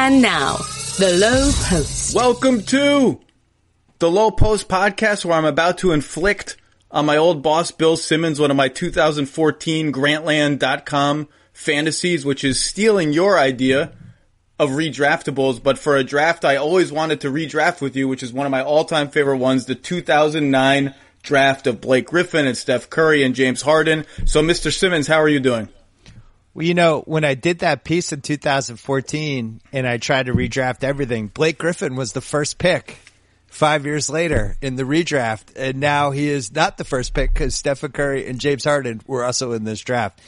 And now, the Lowe Post. Welcome to the Lowe Post podcast, where I'm about to inflict on my old boss, Bill Simmons, one of my 2014 Grantland.com fantasies, which is stealing your idea of redraftables, but for a draft I always wanted to redraft with you, which is one of my all-time favorite ones, the 2009 draft of Blake Griffin and Steph Curry and James Harden. So, Mr. Simmons, how are you doing? Well, you know, when I did that piece in 2014 and I tried to redraft everything, Blake Griffin was the first pick 5 years later in the redraft, and now he is not the first pick because Steph Curry and James Harden were also in this draft.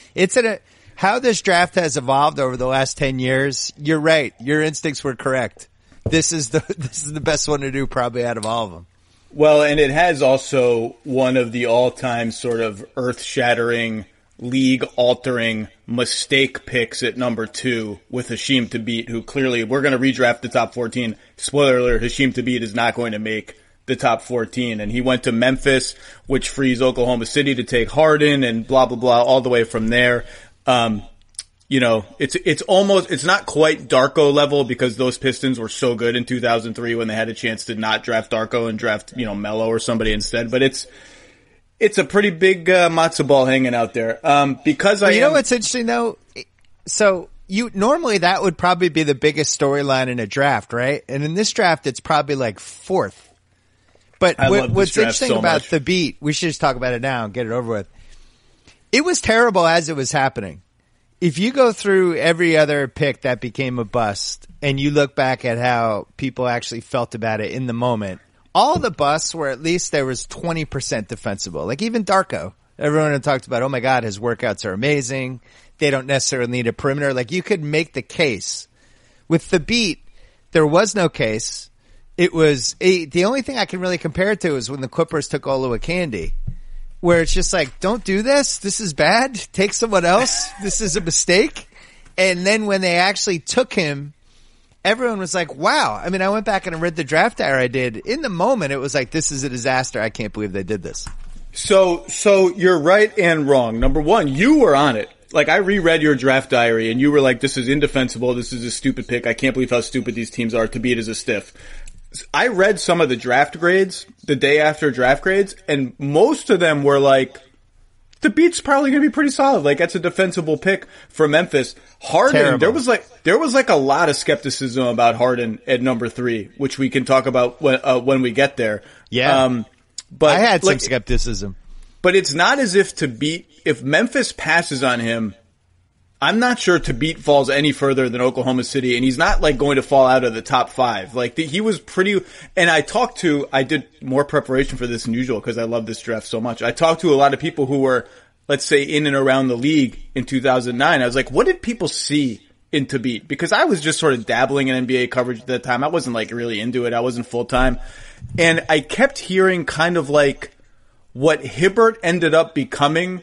How this draft has evolved over the last 10 years, you're right. Your instincts were correct. This is the best one to do probably out of all of them. Well, and it has also one of the all-time sort of earth-shattering, league-altering mistake picks at number 2 with Hasheem Thabeet, who clearly, we're going to redraft the top 14. Spoiler alert, Hasheem Thabeet is not going to make the top 14. And he went to Memphis, which frees Oklahoma City to take Harden and blah, blah, blah, all the way from there. You know, it's not quite Darko level because those Pistons were so good in 2003 when they had a chance to not draft Darko and draft, Melo or somebody instead. But it's a pretty big, matzo ball hanging out there. You know what's interesting though? So normally that would probably be the biggest storyline in a draft, right? And in this draft, it's probably like 4th. But what's interesting about Thabeet, we should just talk about it now and get it over with. It was terrible as it was happening. If you go through every other pick that became a bust and you look back at how people actually felt about it in the moment, all the busts were at least there was 20% defensible. Like even Darko, everyone had talked about, oh my God, his workouts are amazing. They don't necessarily need a perimeter. Like you could make the case. With Thabeet, there was no case. It was the only thing I can really compare it to is when the Clippers took Olowokandi, where it's just like, don't do this. This is bad. Take someone else. This is a mistake. And then when they actually took him, everyone was like, wow. I mean, I went back and I read the draft diary I did. In the moment, it was like, this is a disaster. I can't believe they did this. So you're right and wrong. Number one, you were on it. Like, I reread your draft diary and you were like, this is indefensible. This is a stupid pick. I can't believe how stupid these teams are. Thabeet is a stiff. I read some of the draft grades the day after draft grades, and most of them were like, Thabeet's probably going to be pretty solid. Like, that's a defensible pick for Memphis. Harden, terrible. there was a lot of skepticism about Harden at number 3, which we can talk about when we get there. Yeah. But I had some skepticism. But it's not as if if Memphis passes on him, I'm not sure Thabeet falls any further than Oklahoma City, and he's not like going to fall out of the top 5. Like he was pretty, and I did more preparation for this than usual because I love this draft so much. I talked to a lot of people who were, let's say, in and around the league in 2009. I was like, what did people see in Thabeet? Because I was just sort of dabbling in NBA coverage at that time. I wasn't like really into it. I wasn't full time. And I kept hearing kind of like what Hibbert ended up becoming,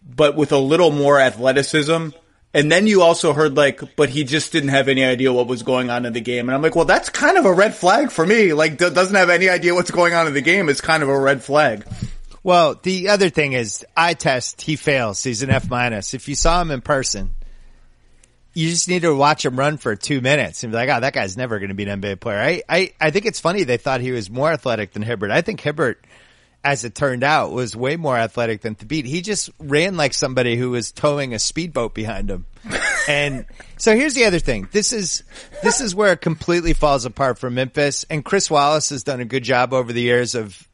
but with a little more athleticism. And then you also heard like, but he just didn't have any idea what was going on in the game. And I'm like, well, that's kind of a red flag for me. Like, doesn't have any idea what's going on in the game. It's kind of a red flag. Well, the other thing is eye test, he fails. He's an F-. If you saw him in person, you just need to watch him run for 2 minutes and be like, oh, that guy's never going to be an NBA player. I think it's funny they thought he was more athletic than Hibbert. I think Hibbert, as it turned out, was way more athletic than Thabeet. He just ran like somebody who was towing a speedboat behind him. And so here's the other thing. This is where it completely falls apart for Memphis. And Chris Wallace has done a good job over the years of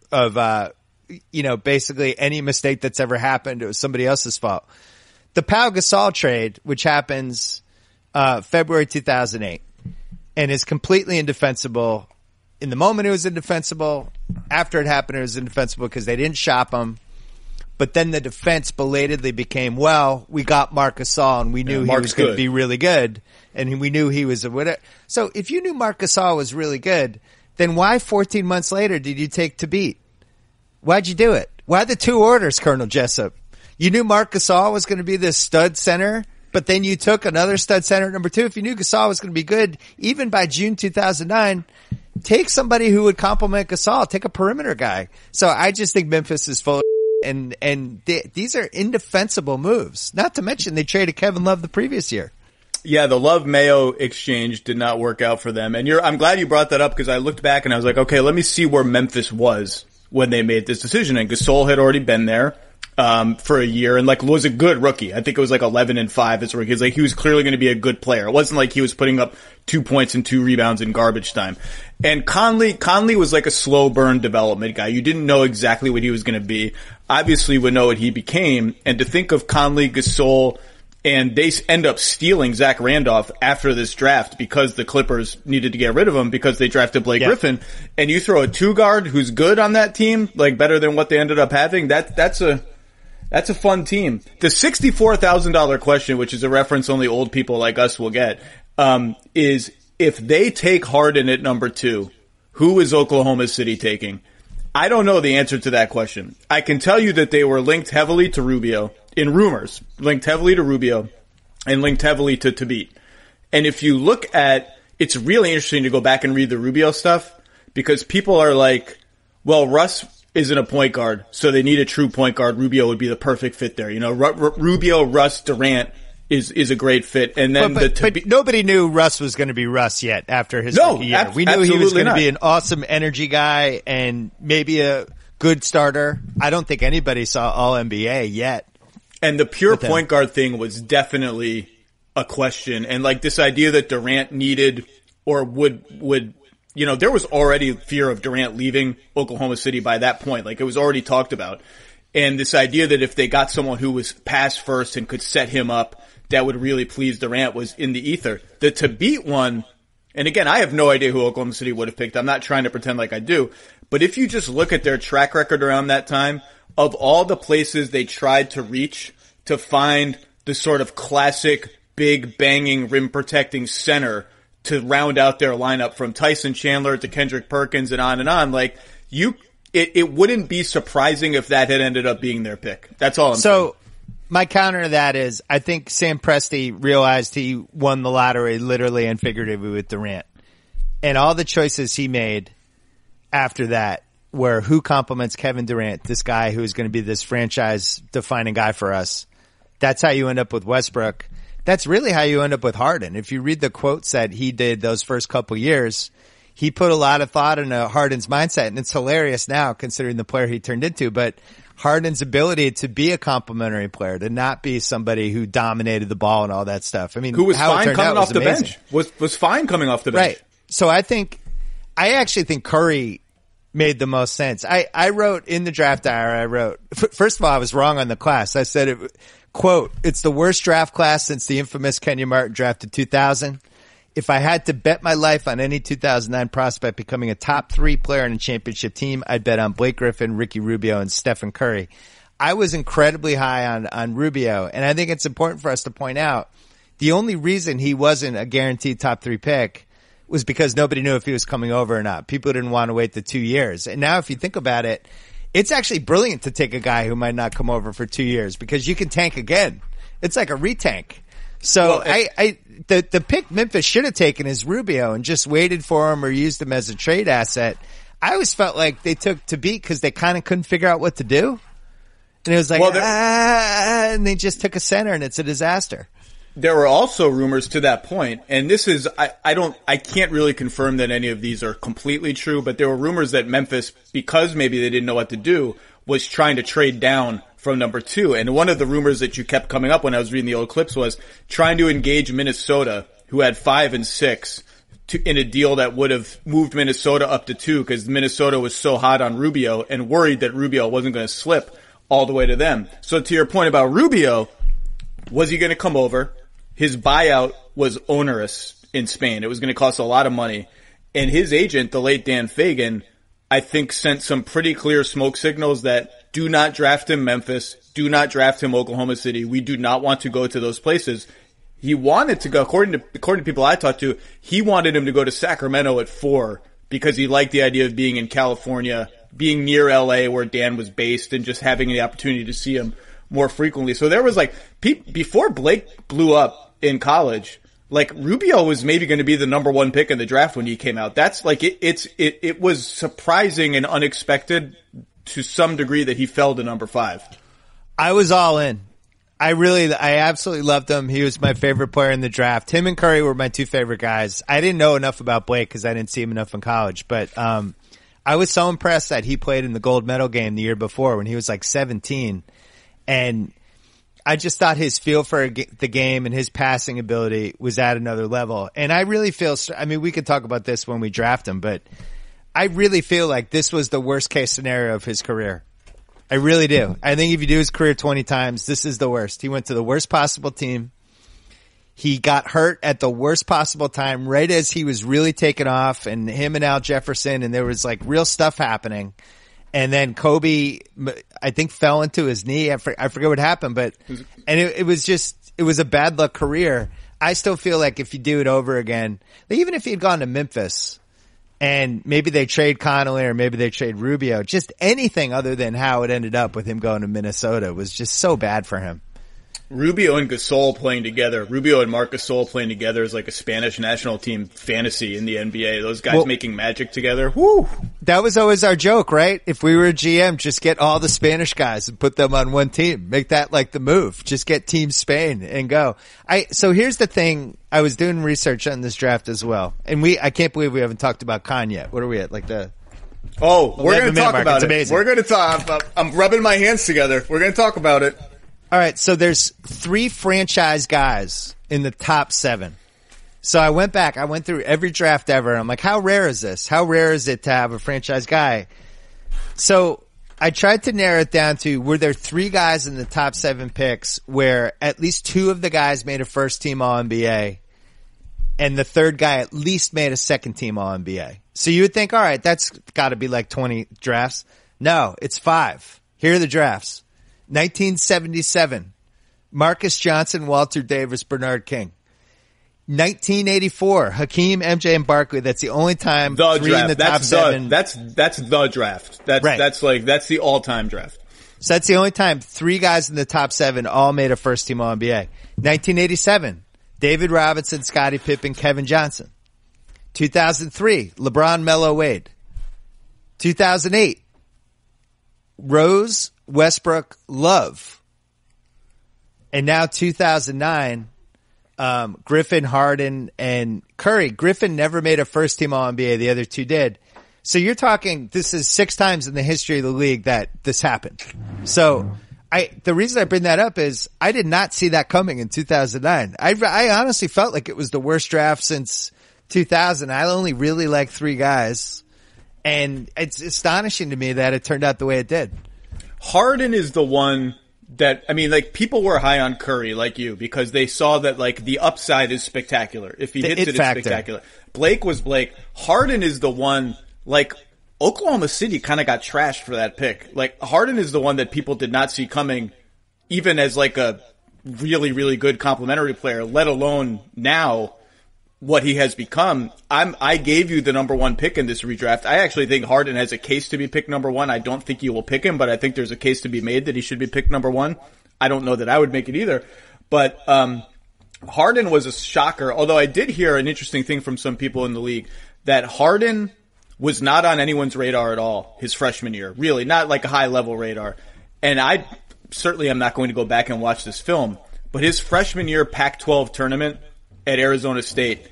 basically any mistake that's ever happened, it was somebody else's fault. The Pau Gasol trade, which happens February 2008, and is completely indefensible. In the moment, it was indefensible. After it happened, it was indefensible because they didn't shop him. But then the defense belatedly became, well, we got Marc Gasol and we knew he was going to be really good. And we knew he was a winner. So if you knew Marc Gasol was really good, then why 14 months later did you take Thabeet? Why'd you do it? Why the 2 orders, Colonel Jessup? You knew Marc Gasol was going to be this stud center, but then you took another stud center at number 2. If you knew Gasol was going to be good, even by June 2009, take somebody who would complement Gasol. Take a perimeter guy. So I just think Memphis is full of these are indefensible moves. Not to mention they traded Kevin Love the previous year. Yeah, the Love-Mayo exchange did not work out for them. And I'm glad you brought that up because I looked back and I was like, okay, let me see where Memphis was when they made this decision. And Gasol had already been there for a year and was a good rookie. I think it was 11-5 as a rookie. He was clearly going to be a good player. It wasn't like he was putting up 2 points and 2 rebounds in garbage time. And Conley was a slow burn development guy. You didn't know exactly what he was going to be. Obviously, we know what he became. And to think of Conley, Gasol, and they end up stealing Zach Randolph after this draft because the Clippers needed to get rid of him because they drafted Blake Griffin. And you throw a 2-guard who's good on that team, better than what they ended up having. That's a fun team. The $64,000 question, which is a reference only old people like us will get, is if they take Harden at number 2, who is Oklahoma City taking? I don't know the answer to that question. I can tell you that they were linked heavily to Rubio. In rumors, linked heavily to Rubio and linked heavily to Thabit. And if you look at, it's really interesting to go back and read the Rubio stuff because people are like, well, Russ isn't a point guard, so they need a true point guard. Rubio would be the perfect fit there. Rubio, Russ, Durant is a great fit. And then but nobody knew Russ was going to be Russ yet after his rookie year. We knew he was going to be an awesome energy guy and maybe a good starter. I don't think anybody saw All NBA yet. And the pure point guard thing was definitely a question. And this idea that Durant needed or would, there was already fear of Durant leaving Oklahoma City by that point. It was already talked about. And this idea that if they got someone who was pass first and could set him up, that would really please Durant was in the ether. The Thabit one, and again, I have no idea who Oklahoma City would have picked. I'm not trying to pretend like I do. But if you just look at their track record around that time, of all the places they tried to reach to find the sort of classic big banging rim protecting center to round out their lineup from Tyson Chandler to Kendrick Perkins and on, it wouldn't be surprising if that had ended up being their pick. That's all I'm saying. So my counter to that is I think Sam Presti realized he won the lottery literally and figuratively with Durant. And all the choices he made after that were who complements Kevin Durant, this guy who is going to be this franchise-defining guy for us. That's how you end up with Westbrook. That's really how you end up with Harden. If you read the quotes that he did those first couple years, he put a lot of thought into Harden's mindset, and it's hilarious now considering the player he turned into. But Harden's ability to be a complementary player, to not be somebody who dominated the ball and all that stuff. I mean, who was fine coming off the bench. Was fine coming off the bench. Right. So I actually think Curry made the most sense. I wrote in the draft diary, first of all, I was wrong on the class. I said, quote, it's the worst draft class since the infamous Kenyon Martin draft of 2000. If I had to bet my life on any 2009 prospect becoming a top 3 player in a championship team, I'd bet on Blake Griffin, Ricky Rubio, and Stephen Curry. I was incredibly high on Rubio, and I think it's important for us to point out the only reason he wasn't a guaranteed top 3 pick was because nobody knew if he was coming over or not. People didn't want to wait the 2 years. And now if you think about it, it's actually brilliant to take a guy who might not come over for 2 years because you can tank again. It's like a retank. So the pick Memphis should have taken is Rubio and just waited for him or used him as a trade asset. I always felt like they took Thabit because they kind of couldn't figure out what to do. And it was like, and they just took a center and it's a disaster. There were also rumors to that point, and this is, I can't really confirm that any of these are completely true, but there were rumors that Memphis, because maybe they didn't know what to do, was trying to trade down from number 2. And one of the rumors that you kept coming up when I was reading the old clips was trying to engage Minnesota, who had 5 and 6, in a deal that would have moved Minnesota up to 2 because Minnesota was so hot on Rubio and worried that Rubio wasn't going to slip all the way to them. So to your point about Rubio, was he going to come over? His buyout was onerous in Spain. It was going to cost a lot of money. And his agent, the late Dan Fagan, I think sent some pretty clear smoke signals that do not draft him Memphis, do not draft him Oklahoma City. We do not want to go to those places. He wanted to go, according to people I talked to, he wanted him to go to Sacramento at 4 because he liked the idea of being in California, being near LA where Dan was based and just having the opportunity to see him more frequently. So there was before Blake blew up in college, Rubio was maybe going to be the number 1 pick in the draft when he came out. That's it was surprising and unexpected to some degree that he fell to number 5. I was all in. I absolutely loved him. He was my favorite player in the draft. Him and Curry were my two favorite guys. I didn't know enough about Blake because I didn't see him enough in college, but I was so impressed that he played in the gold medal game the year before when he was like 17, and I just thought his feel for the game and his passing ability was at another level. And I really feel, I mean, we could talk about this when we draft him, but I really feel like this was the worst case scenario of his career. I really do. I think if you do his career 20 times, this is the worst. He went to the worst possible team. He got hurt at the worst possible time, right as he was really taking off, and him and Al Jefferson, and there was like real stuff happening. And then Kobe, I think, fell into his knee. I forget what happened, but, and it was a bad luck career. I still feel like if you do it over again, even if he had gone to Memphis, and maybe they trade Connolly or maybe they trade Rubio, just anything other than how it ended up with him going to Minnesota was just so bad for him. Rubio and Gasol playing together, Rubio and Marc Gasol playing together is like a Spanish national team fantasy in the NBA. Those guys making magic together. Woo! That was always our joke, right? If we were a GM, just get all the Spanish guys and put them on one team. Make that like the move. Just get Team Spain and go. So here's the thing. I was doing research on this draft as well. And I can't believe we haven't talked about Khan yet. What are we at? Like we're going to talk about it. We're going to talk. I'm rubbing my hands together. We're going to talk about it. All right, so there's 3 franchise guys in the top 7. So I went through every draft ever, and I'm like, how rare is this? How rare is it to have a franchise guy? So I tried to narrow it down to, were there 3 guys in the top 7 picks where at least 2 of the guys made a first-team All-NBA, and the third guy at least made a second-team All-NBA? So you would think, all right, that's got to be like 20 drafts. No, it's 5. Here are the drafts. 1977, Marcus Johnson, Walter Davis, Bernard King. 1984, Hakeem, MJ, and Barkley. That's the only time the 3 draft. in the top 7. That's the draft. That's the all-time draft. So that's the only time 3 guys in the top 7 all made a first-team All-NBA. 1987, David Robinson, Scottie Pippen, Kevin Johnson. 2003, LeBron, Melo, Wade. 2008, Rose, Westbrook, Love. And now 2009, Griffin, Harden, and Curry. Griffin never made a first-team All-NBA. The other 2 did. So you're talking, this is 6 times in the history of the league that this happened. So the reason I bring that up is I did not see that coming in 2009. I honestly felt like it was the worst draft since 2000. I only really liked 3 guys. And it's astonishing to me that it turned out the way it did. Harden is the one that, I mean, like, people were high on Curry, like you, because they saw that, like, the upside is spectacular. If he hits it, it's spectacular. Blake was Blake. Harden is the one, like, Oklahoma City kind of got trashed for that pick. Like, Harden is the one that people did not see coming, even as, like, a really, really good complementary player, let alone now what he has become. I gave you the number 1 pick in this redraft. I actually think Harden has a case to be picked number 1. I don't think you will pick him, but I think there's a case to be made that he should be picked number 1. I don't know that I would make it either. But Harden was a shocker, although I did hear an interesting thing from some people in the league, that Harden was not on anyone's radar at all his freshman year. Really, not like a high-level radar. And I certainly am not going to go back and watch this film, but his freshman year Pac-12 tournament at Arizona State,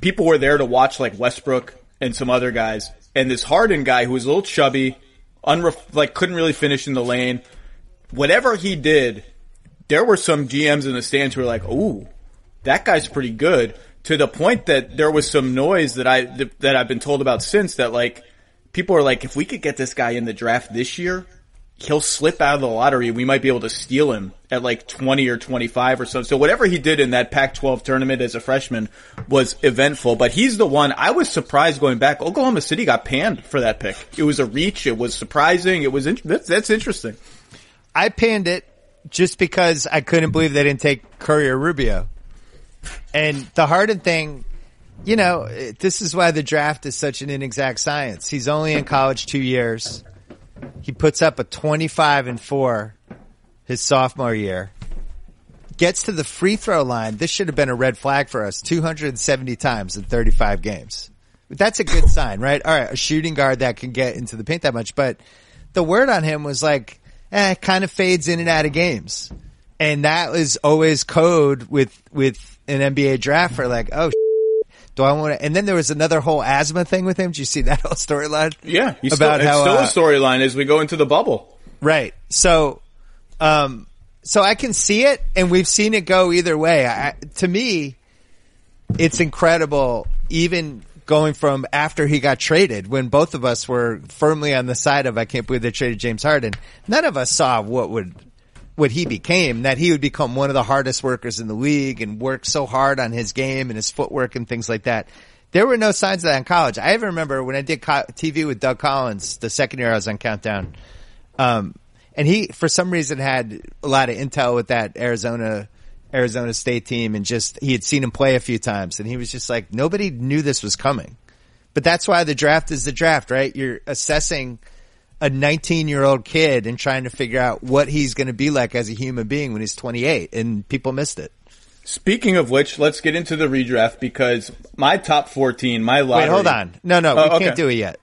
people were there to watch like Westbrook and some other guys. And this Harden guy who was a little chubby, couldn't really finish in the lane. Whatever he did, there were some GMs in the stands who were like, ooh, that guy's pretty good. To the point that there was some noise that I've been told about since, that like people are like, if we could get this guy in the draft this year, he'll slip out of the lottery. We might be able to steal him at like 20 or 25 or so. So whatever he did in that Pac-12 tournament as a freshman was eventful. But he's the one I was surprised going back. Oklahoma City got panned for that pick. It was a reach. It was surprising. It was that's interesting. I panned it just because I couldn't believe they didn't take Curry or Rubio. And the Harden thing, you know, this is why the draft is such an inexact science. He's only in college 2 years. He puts up a 25-4 his sophomore year. Gets to the free throw line. This should have been a red flag for us. 270 times in 35 games. But that's a good sign, right? All right, a shooting guard that can get into the paint that much. But the word on him was like, kind of fades in and out of games. And that was always code with an NBA draft for like, oh, do I want to? And then there was another whole asthma thing with him. Did you see that whole storyline? Yeah, it's still a storyline as we go into the bubble. Right. So I can see it, and we've seen it go either way. To me, it's incredible, even going from after he got traded, when both of us were firmly on the side of, I can't believe they traded James Harden. None of us saw what he became, that he would become one of the hardest workers in the league and work so hard on his game and his footwork and things like that. There were no signs of that in college. I even remember when I did TV with Doug Collins, the second year I was on Countdown, and he, for some reason, had a lot of intel with that Arizona State team, and just, he had seen him play a few times, and he was just like, nobody knew this was coming. But that's why the draft is the draft, right? You're assessing a 19-year-old kid and trying to figure out what he's going to be like as a human being when he's 28, and people missed it. Speaking of which, let's get into the redraft, because my top 14, my lottery. Wait, hold on. No, we can't do it yet.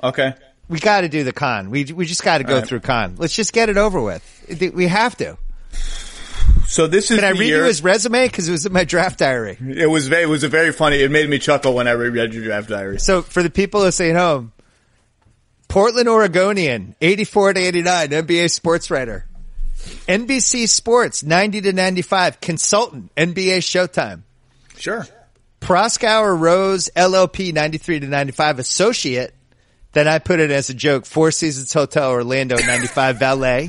Okay. We got to do the con. We just got to go through con. Let's just get it over with. We have to. So this is. Can I read you his resume? Because it was in my draft diary. It was a very funny. It made me chuckle when I read your draft diary. So for the people listening at home, Portland, Oregonian, 84 to 89, NBA sports writer. NBC Sports, 90 to 95, consultant, NBA Showtime. Sure. Proskauer Rose, LLP, 93 to 95, associate. Then I put it as a joke, Four Seasons Hotel Orlando, 95, valet.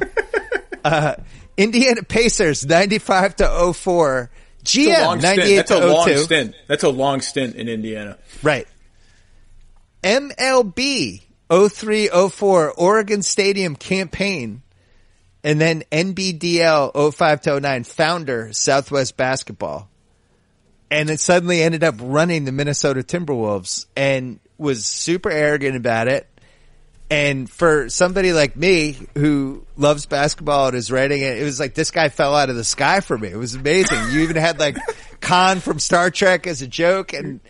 Indiana Pacers, 95 to 04. GM, 98 to 02. That's a long stint in Indiana. Right. MLB, 03-04, Oregon Stadium campaign. And then NBDL 05 to 09, founder, Southwest Basketball. And it suddenly ended up running the Minnesota Timberwolves and was super arrogant about it. And for somebody like me who loves basketball and is writing it, it was like this guy fell out of the sky for me. It was amazing. You even had like Khan from Star Trek as a joke, and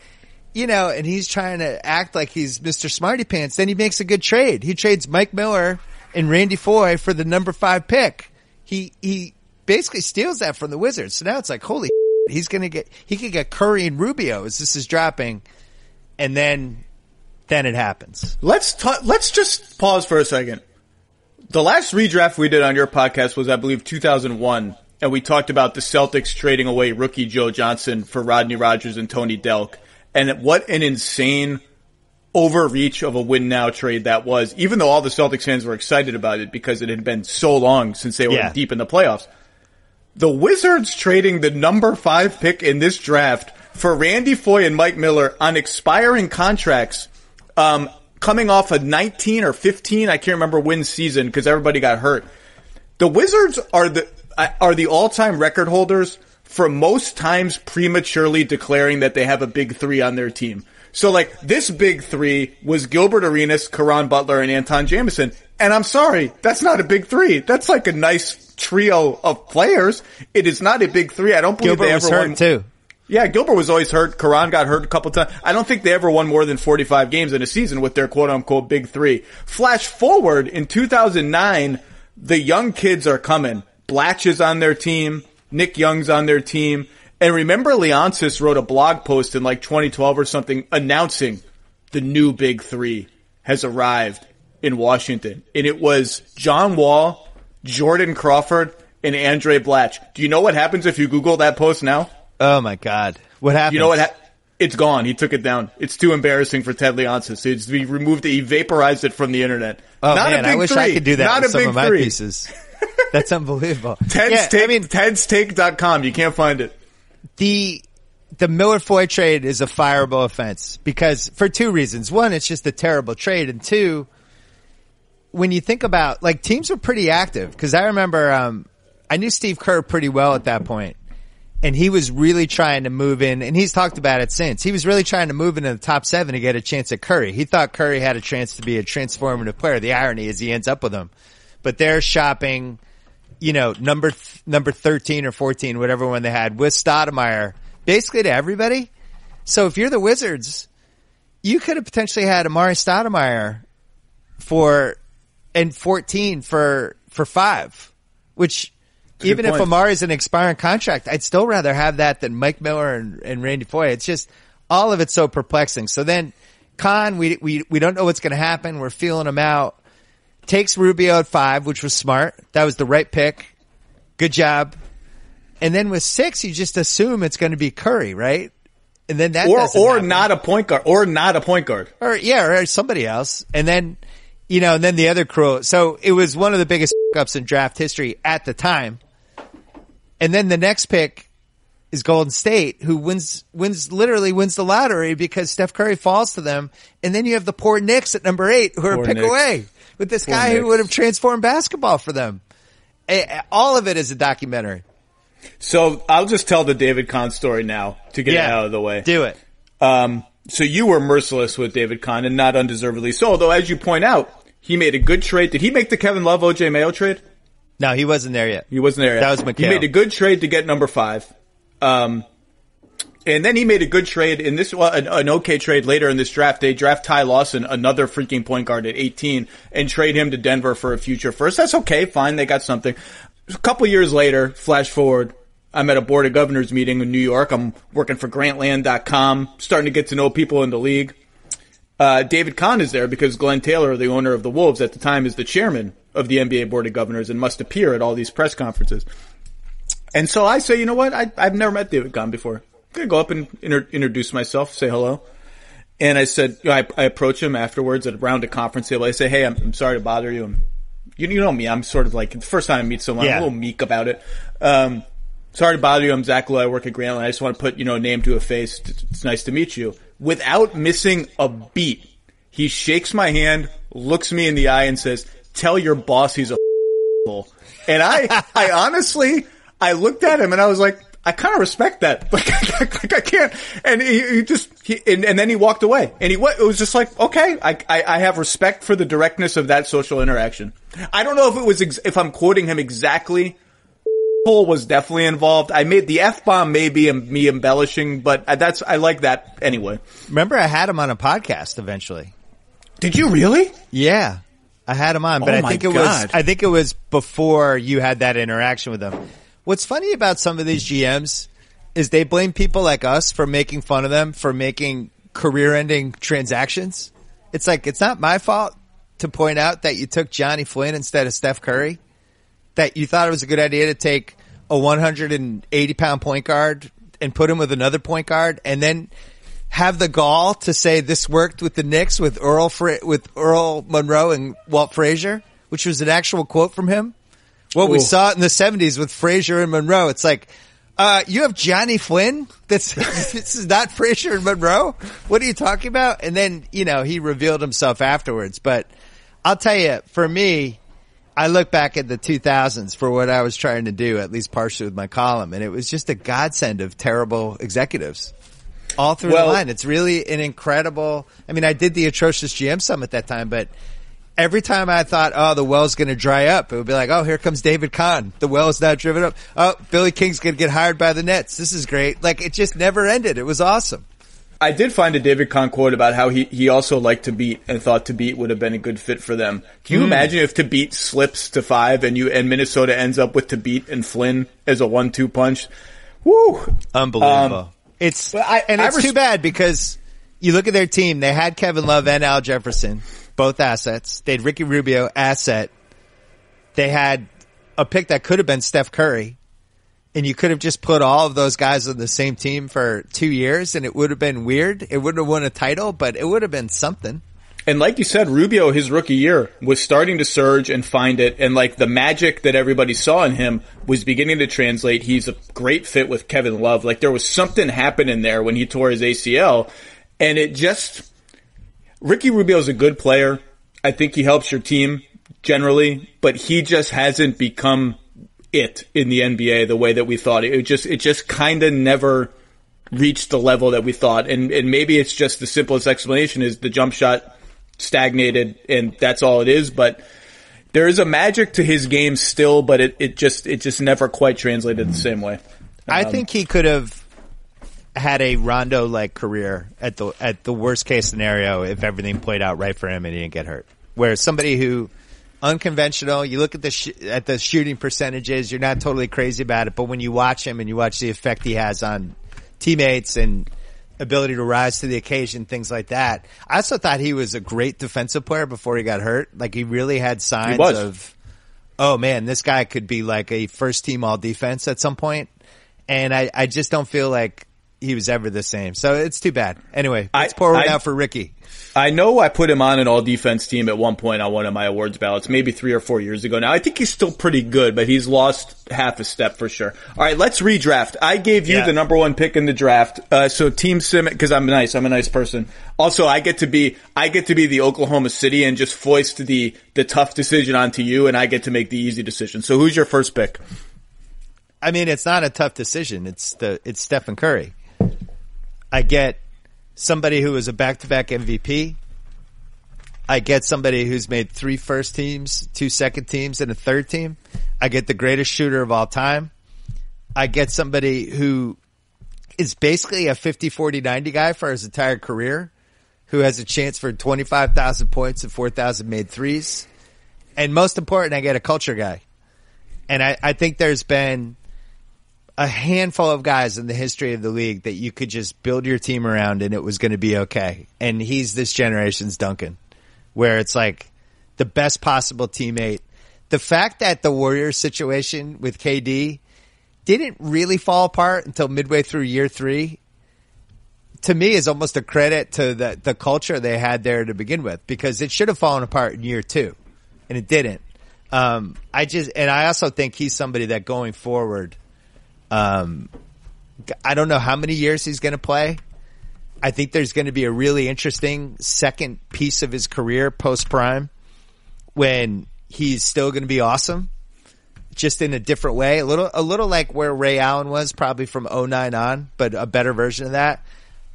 and he's trying to act like he's Mr. Smarty Pants. Then he makes a good trade. He trades Mike Miller and Randy Foye for the number 5 pick. He basically steals that from the Wizards. So now it's like, holy shit, he could get Curry and Rubio as this is dropping. And then it happens. Let's just pause for a second. The last redraft we did on your podcast was, I believe, 2001. And we talked about the Celtics trading away rookie Joe Johnson for Rodney Rogers and Tony Delk. And what an insane overreach of a win now trade that was, even though all the Celtics fans were excited about it because it had been so long since they were deep in the playoffs. The Wizards trading the number 5 pick in this draft for Randy Foye and Mike Miller on expiring contracts, coming off a 19 or 15, I can't remember win season because everybody got hurt. The Wizards are the all-time record holders for most times prematurely declaring that they have a big 3 on their team. So, like, this big 3 was Gilbert Arenas, Caron Butler, and Anton Jamison. And I'm sorry, that's not a big 3. That's like a nice trio of players. It is not a big 3. I don't believe Gilbert they ever was hurt too. Yeah, Gilbert was always hurt. Caron got hurt a couple times. I don't think they ever won more than 45 games in a season with their quote-unquote big 3. Flash forward, in 2009, the young kids are coming. Blatch is on their team. Nick Young's on their team. And remember, Leonsis wrote a blog post in like 2012 or something announcing the new big 3 has arrived in Washington. And it was John Wall, Jordan Crawford, and Andre Blatch. Do you know what happens if you Google that post now? Oh my God. What happened? You know what it's gone. He took it down. It's too embarrassing for Ted Leonsis. He removed it. He vaporized it from the internet. Oh Not man, a big I wish 3. I could do that Not with a some big of my 3. pieces. That's unbelievable. TedsTake.com. You can't find it. The Miller Foye trade is a fireable offense because for 2 reasons. One, it's just a terrible trade. And 2, when you think about, like, teams were pretty active because I remember, I knew Steve Kerr pretty well at that point. And he was really trying to move in, and he's talked about it since. He was really trying to move into the top 7 to get a chance at Curry. He thought Curry had a chance to be a transformative player. The irony is he ends up with him. But they're shopping, number 13 or 14, whatever one they had, with Stoudemire, basically to everybody. So if you're the Wizards, you could have potentially had Amari Stoudemire and 14 for 5, which Even if Amari's an expiring contract, I'd still rather have that than Mike Miller and Randy Foye. It's just all of it's so perplexing. So then Kahn, we don't know what's going to happen. We're feeling him out. Takes Rubio at 5, which was smart. That was the right pick. Good job. And then with 6, you just assume it's going to be Curry, right? And then that or not a point guard, or somebody else. And then, and then the other crew. So it was one of the biggest ups in draft history at the time. And then the next pick is Golden State, who literally wins the lottery because Steph Curry falls to them. And then you have the poor Knicks at number 8 who are a pick away with this guy who would have transformed basketball for them. All of it is a documentary. So I'll just tell the David Kahn story now to get it out of the way. Do it. So you were merciless with David Kahn and not undeservedly so, although as you point out, he made a good trade. Did he make the Kevin Love OJ Mayo trade? No, he wasn't there yet. He wasn't there yet. That was McHale. He made a good trade to get number 5. And then he made a good trade in this, an okay trade later in this draft. They draft Ty Lawson, another freaking point guard at 18, and trade him to Denver for a future first. That's okay, fine, they got something. A couple years later, flash forward, I'm at a Board of Governors meeting in New York. I'm working for Grantland.com, starting to get to know people in the league. David Kahn is there because Glenn Taylor, the owner of the Wolves at the time, is the chairman of the NBA Board of Governors and must appear at all these press conferences. And so I say, you know what? I've never met David Kahn before. I'm going to go up and introduce myself, say hello. And I said, I approach him afterwards around a conference table. I say, hey, I'm sorry to bother you. You know me. I'm sort of like, the first time I meet someone, I'm a little meek about it. Sorry to bother you. I'm Zach Lowe. I work at Grantland. I just want to put, a name to a face. It's nice to meet you. Without missing a beat, he shakes my hand, looks me in the eye and says, tell your boss he's a f***hole. And I honestly, I looked at him and I was like, I kind of respect that. Like I can't. And and then he walked away. And it was just like, okay, I have respect for the directness of that social interaction. I don't know if it was, if I'm quoting him exactly. Was definitely involved. I made the F-bomb, maybe me embellishing, but I like that anyway. Remember, I had him on a podcast eventually. Did you really? Yeah, I had him on, but I think it was before you had that interaction with him. What's funny about some of these GMs is they blame people like us for making fun of them for making career-ending transactions. It's like, it's not my fault to point out that you took Johnny Flynn instead of Steph Curry. That you thought it was a good idea to take a 180-pound point guard and put him with another point guard and then have the gall to say this worked with the Knicks with Earl Monroe and Walt Frazier, which was an actual quote from him. Well, we saw it in the 70s with Frazier and Monroe. It's like, you have Johnny Flynn? This is not Frazier and Monroe? What are you talking about? And then, he revealed himself afterwards. But I'll tell you, for me, I look back at the 2000s for what I was trying to do, at least partially with my column, and it was just a godsend of terrible executives all through the line. It's really an incredible – I mean, I did the Atrocious GM Summit that time, but every time I thought, the well's going to dry up, it would be like, here comes David Kahn. The well is now driven up. Oh, Billy King's going to get hired by the Nets. This is great. Like, it just never ended. It was awesome. I did find a David Kahn quote about how he also liked Thabit and thought Thabit would have been a good fit for them. Can you imagine if Thabit slips to 5 and Minnesota ends up with Thabit and Flynn as a 1-2 punch? Woo! Unbelievable. It's too bad because you look at their team. They had Kevin Love and Al Jefferson, both assets. They had Ricky Rubio, asset. They had a pick that could have been Steph Curry. And you could have just put all of those guys on the same team for 2 years, and it would have been weird. It wouldn't have won a title, but it would have been something. And like you said, Rubio, his rookie year, was starting to surge and find it. And like the magic that everybody saw in him was beginning to translate. He's a great fit with Kevin Love. Like there was something happening there when he tore his ACL. And it just, Ricky Rubio's a good player. I think he helps your team generally, but he just hasn't become it in the NBA the way that we thought. It just kind of never reached the level that we thought. And maybe it's just the simplest explanation is the jump shot stagnated and that's all it is. But there is a magic to his game still, but it just never quite translated the same way. I think he could have had a Rondo-like career at the worst case scenario if everything played out right for him and he didn't get hurt. Where somebody who unconventional. You look at the shooting percentages. You're not totally crazy about it, but when you watch him and you watch the effect he has on teammates and ability to rise to the occasion, things like that. I also thought he was a great defensive player before he got hurt. Like, he really had signs of, oh man, this guy could be like a first team all defense at some point. And I just don't feel like he was ever the same. So it's too bad. Anyway, let's pour one out for Ricky. I know I put him on an all-defense team at one point on one of my awards ballots, maybe 3 or 4 years ago now. I think he's still pretty good, but he's lost half a step for sure. All right, let's redraft. I gave you the number 1 pick in the draft. So Team Sim, because I'm nice. I'm a nice person. Also, I get to be the Oklahoma City and just foist the tough decision onto you, and I get to make the easy decision. So who's your first pick? I mean, it's not a tough decision. It's Stephen Curry. I get somebody who is a back-to-back MVP. I get somebody who's made 3 first teams, 2 second teams, and a third team. I get the greatest shooter of all time. I get somebody who is basically a 50-40-90 guy for his entire career, who has a chance for 25,000 points and 4,000 made threes. And most important, I get a culture guy. And I think there's been a handful of guys in the history of the league that you could just build your team around and it was going to be okay. And he's this generation's Duncan, where it's like the best possible teammate. The fact that the Warriors situation with KD didn't really fall apart until midway through year 3, to me is almost a credit to the culture they had there to begin with, because it should have fallen apart in year 2 and it didn't. I also think he's somebody that going forward, I don't know how many years he's going to play. I think there's going to be a really interesting second piece of his career post-prime when he's still going to be awesome, just in a different way. A little like where Ray Allen was probably from 2009 on, but a better version of that.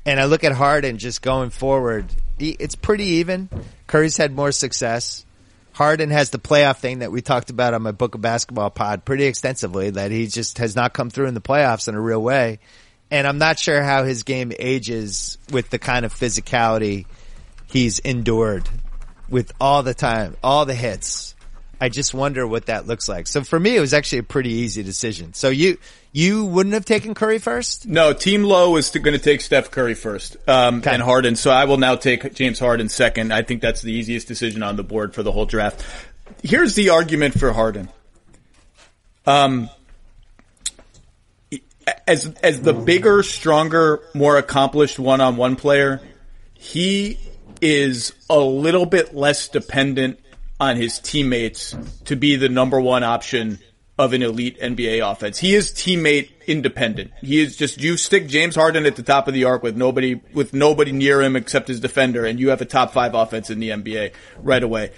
And I look at Harden just going forward. It's pretty even. Curry's had more success. Harden has the playoff thing that we talked about on my Book of Basketball pod pretty extensively, that he just has not come through in the playoffs in a real way. And I'm not sure how his game ages with the kind of physicality he's endured with all the time, all the hits. I just wonder what that looks like. So for me, it was actually a pretty easy decision. So you wouldn't have taken Curry first? No, Team Lowe is going to take Steph Curry first, and Harden. So I will now take James Harden second. I think that's the easiest decision on the board for the whole draft. Here's the argument for Harden. As the bigger, stronger, more accomplished one-on-one player, he is a little bit less dependent on his teammates to be the number 1 option of an elite NBA offense. He is teammate independent. He is just, you stick James Harden at the top of the arc with nobody near him except his defender, and you have a top 5 offense in the NBA right away.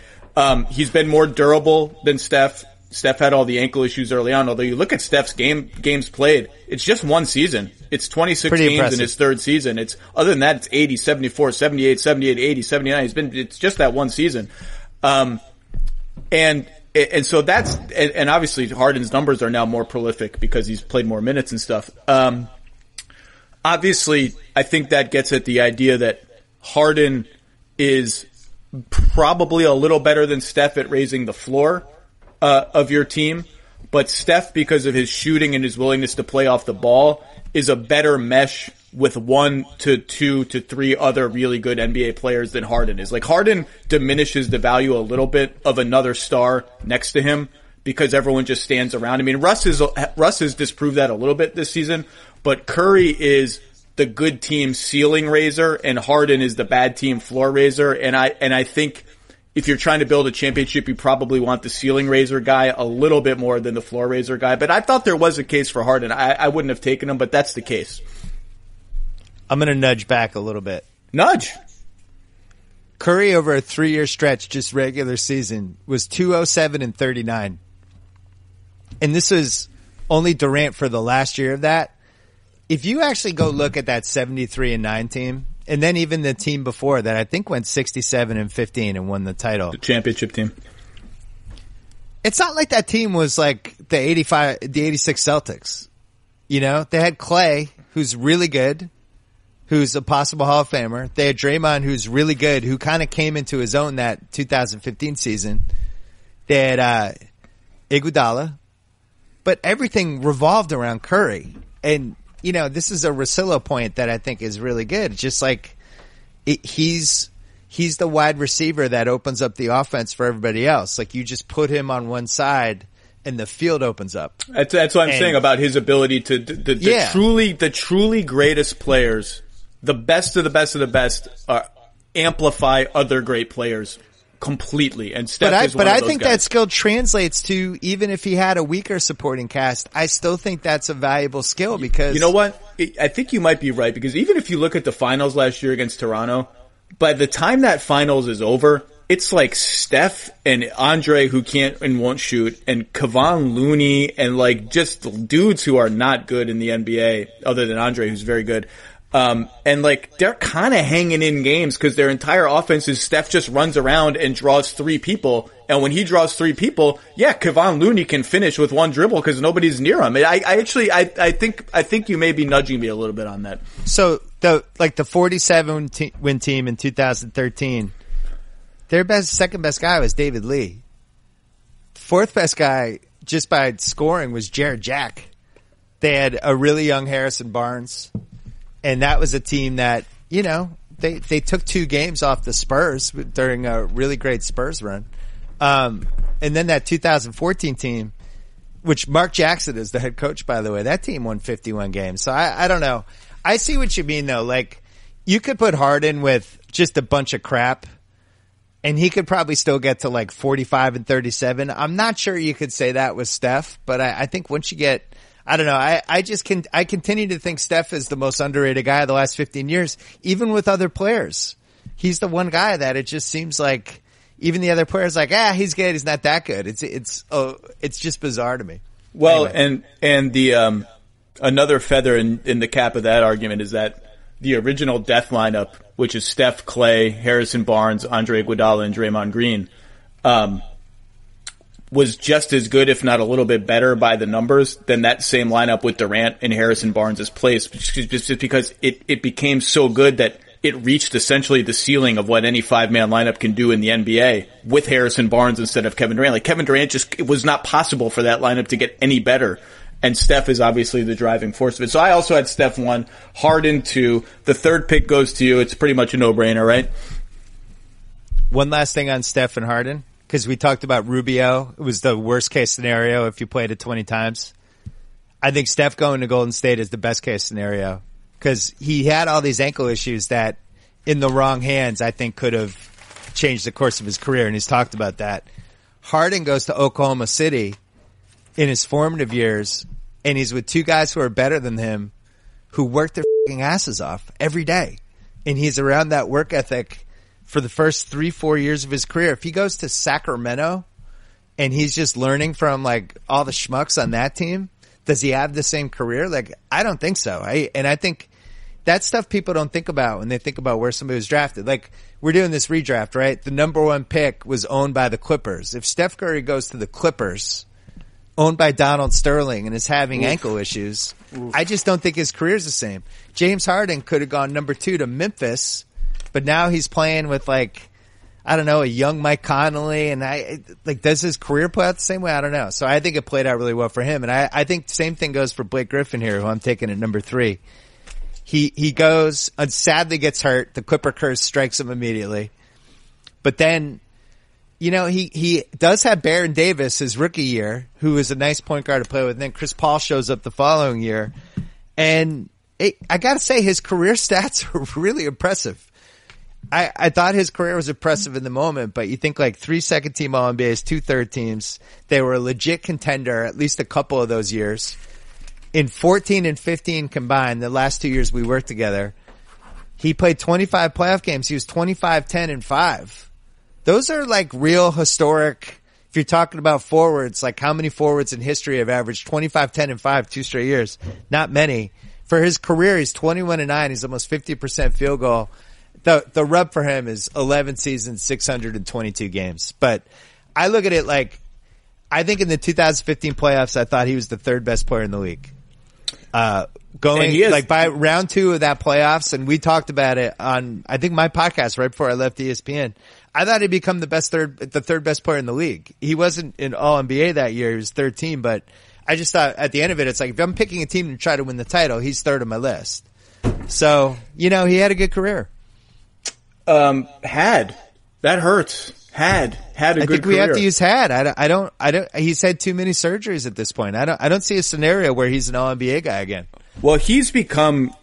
He's been more durable than Steph. Steph had all the ankle issues early on, although you look at Steph's games played, it's just one season. It's 26 pretty games impressive. In his third season. It's, other than that, it's 80, 74, 78, 78, 80, 79. It's just that one season. And so that's, and obviously Harden's numbers are now more prolific because he's played more minutes and stuff. Obviously I think that gets at the idea that Harden is probably a little better than Steph at raising the floor, of your team, but Steph, because of his shooting and his willingness to play off the ball, is a better mesh with 1 to 2 to 3 other really good NBA players than Harden is. Like, Harden diminishes the value a little bit of another star next to him because everyone just stands around. I mean, Russ has disproved that a little bit this season, but Curry is the good team ceiling raiser and Harden is the bad team floor raiser. And I think if you're trying to build a championship, you probably want the ceiling raiser guy a little bit more than the floor raiser guy. But I thought there was a case for Harden. I wouldn't have taken him, but that's the case. I'm going to nudge back a little bit. Nudge. Curry over a 3-year stretch, just regular season, was 207 and 39. And this was only Durant for the last year of that. If you actually go look at that 73 and 9 team, and then even the team before that, I think went 67 and 15 and won the title. The championship team. It's not like that team was like the 86 Celtics. You know, they had Clay, who's really good, who's a possible Hall of Famer. They had Draymond, who's really good, who kind of came into his own that 2015 season. They had Iguodala, but everything revolved around Curry. And, this is a Russillo point that I think is really good. Just like he's the wide receiver that opens up the offense for everybody else. Like you just put him on one side and the field opens up. That's what I'm saying about his ability to the truly greatest players, the best of the best of the best, amplify other great players completely. And Steph is one of those think guys. That skill translates to, even if he had a weaker supporting cast, I still think that's a valuable skill because... You know what? I think you might be right, because even if you look at the finals last year against Toronto, by the time that finals is over, it's like Steph and Andre who can't and won't shoot, and Kevon Looney, and like just dudes who are not good in the NBA, other than Andre who's very good. And like they're kind of hanging in games because their entire offense is Steph just runs around and draws three people. And when he draws three people, Kevon Looney can finish with one dribble because nobody's near him. I think you may be nudging me a little bit on that. So the 47 win team in 2013, their second best guy was David Lee. Fourth best guy just by scoring was Jarrett Jack. They had a really young Harrison Barnes. And that was a team that, they took 2 games off the Spurs during a really great Spurs run. And then that 2014 team, which Mark Jackson is the head coach, by the way, that team won 51 games. So I don't know. I see what you mean though. Like you could put Harden with just a bunch of crap and he could probably still get to like 45 and 37. I'm not sure you could say that with Steph, but I think once you get, I don't know. I continue to think Steph is the most underrated guy of the last 15 years, even with other players. He's the one guy that it just seems like even the other players like, he's good. He's not that good. It's just bizarre to me. Well, anyway. and the, another feather in the cap of that argument is that the original death lineup, which is Steph, Clay, Harrison Barnes, Andre Iguodala, and Draymond Green, was just as good, if not a little bit better by the numbers than that same lineup with Durant and Harrison Barnes' place, just because it became so good that it reached essentially the ceiling of what any 5-man lineup can do in the NBA with Harrison Barnes instead of Kevin Durant. Like Kevin Durant it was not possible for that lineup to get any better. And Steph is obviously the driving force of it. So I also had Steph 1, Harden 2. The third pick goes to you. It's pretty much a no-brainer, right? One last thing on Steph and Harden. Because we talked about Rubio. It was the worst case scenario if you played it 20 times. I think Steph going to Golden State is the best case scenario. Because he had all these ankle issues that in the wrong hands I think could have changed the course of his career. And he's talked about that. Harden goes to Oklahoma City in his formative years. And he's with 2 guys who are better than him who work their f***ing asses off every day. And he's around that work ethic for the first 3-4 years of his career. If he goes to Sacramento and he's just learning from like all the schmucks on that team, does he have the same career? Like, I don't think so. I think that's stuff people don't think about when they think about where somebody was drafted. Like, we're doing this redraft, right? The number 1 pick was owned by the Clippers. If Steph Curry goes to the Clippers, owned by Donald Sterling, and is having ankle issues, I just don't think his career's the same. James Harden could have gone number 2 to Memphis, but now he's playing with like, I don't know, a young Mike Conley, and does his career play out the same way? I don't know. So I think it played out really well for him. And I think the same thing goes for Blake Griffin here, who I'm taking at number 3. He goes and sadly gets hurt. The Clipper curse strikes him immediately. But then, he does have Baron Davis his rookie year, who is a nice point guard to play with. And then Chris Paul shows up the following year. And I gotta say, his career stats are really impressive. I thought his career was impressive in the moment, but you think like 3 second-team All-NBAs, 2 third teams. They were a legit contender at least a couple of those years. In 14 and 15 combined, the last 2 years we worked together, he played 25 playoff games. He was 25, 10, and 5. Those are like real historic. If you're talking about forwards, like how many forwards in history have averaged 25, 10, and 5 2 straight years? Not many. For his career, he's 21 and 9. He's almost 50% field goal. The rub for him is 11 seasons, 622 games. But I look at it like, I think in the 2015 playoffs, I thought he was the 3rd best player in the league. Going like by round 2 of that playoffs, and we talked about it on, I think, my podcast right before I left ESPN. I thought he'd become the third best player in the league. He wasn't in All NBA that year. He was third team, but I just thought at the end of it, it's like, if I'm picking a team to try to win the title, he's third on my list. So, he had a good career. That hurts. Had a good career. I think we have to use had. I don't, he's had too many surgeries at this point. I don't see a scenario where he's an All NBA guy again. Well, he's become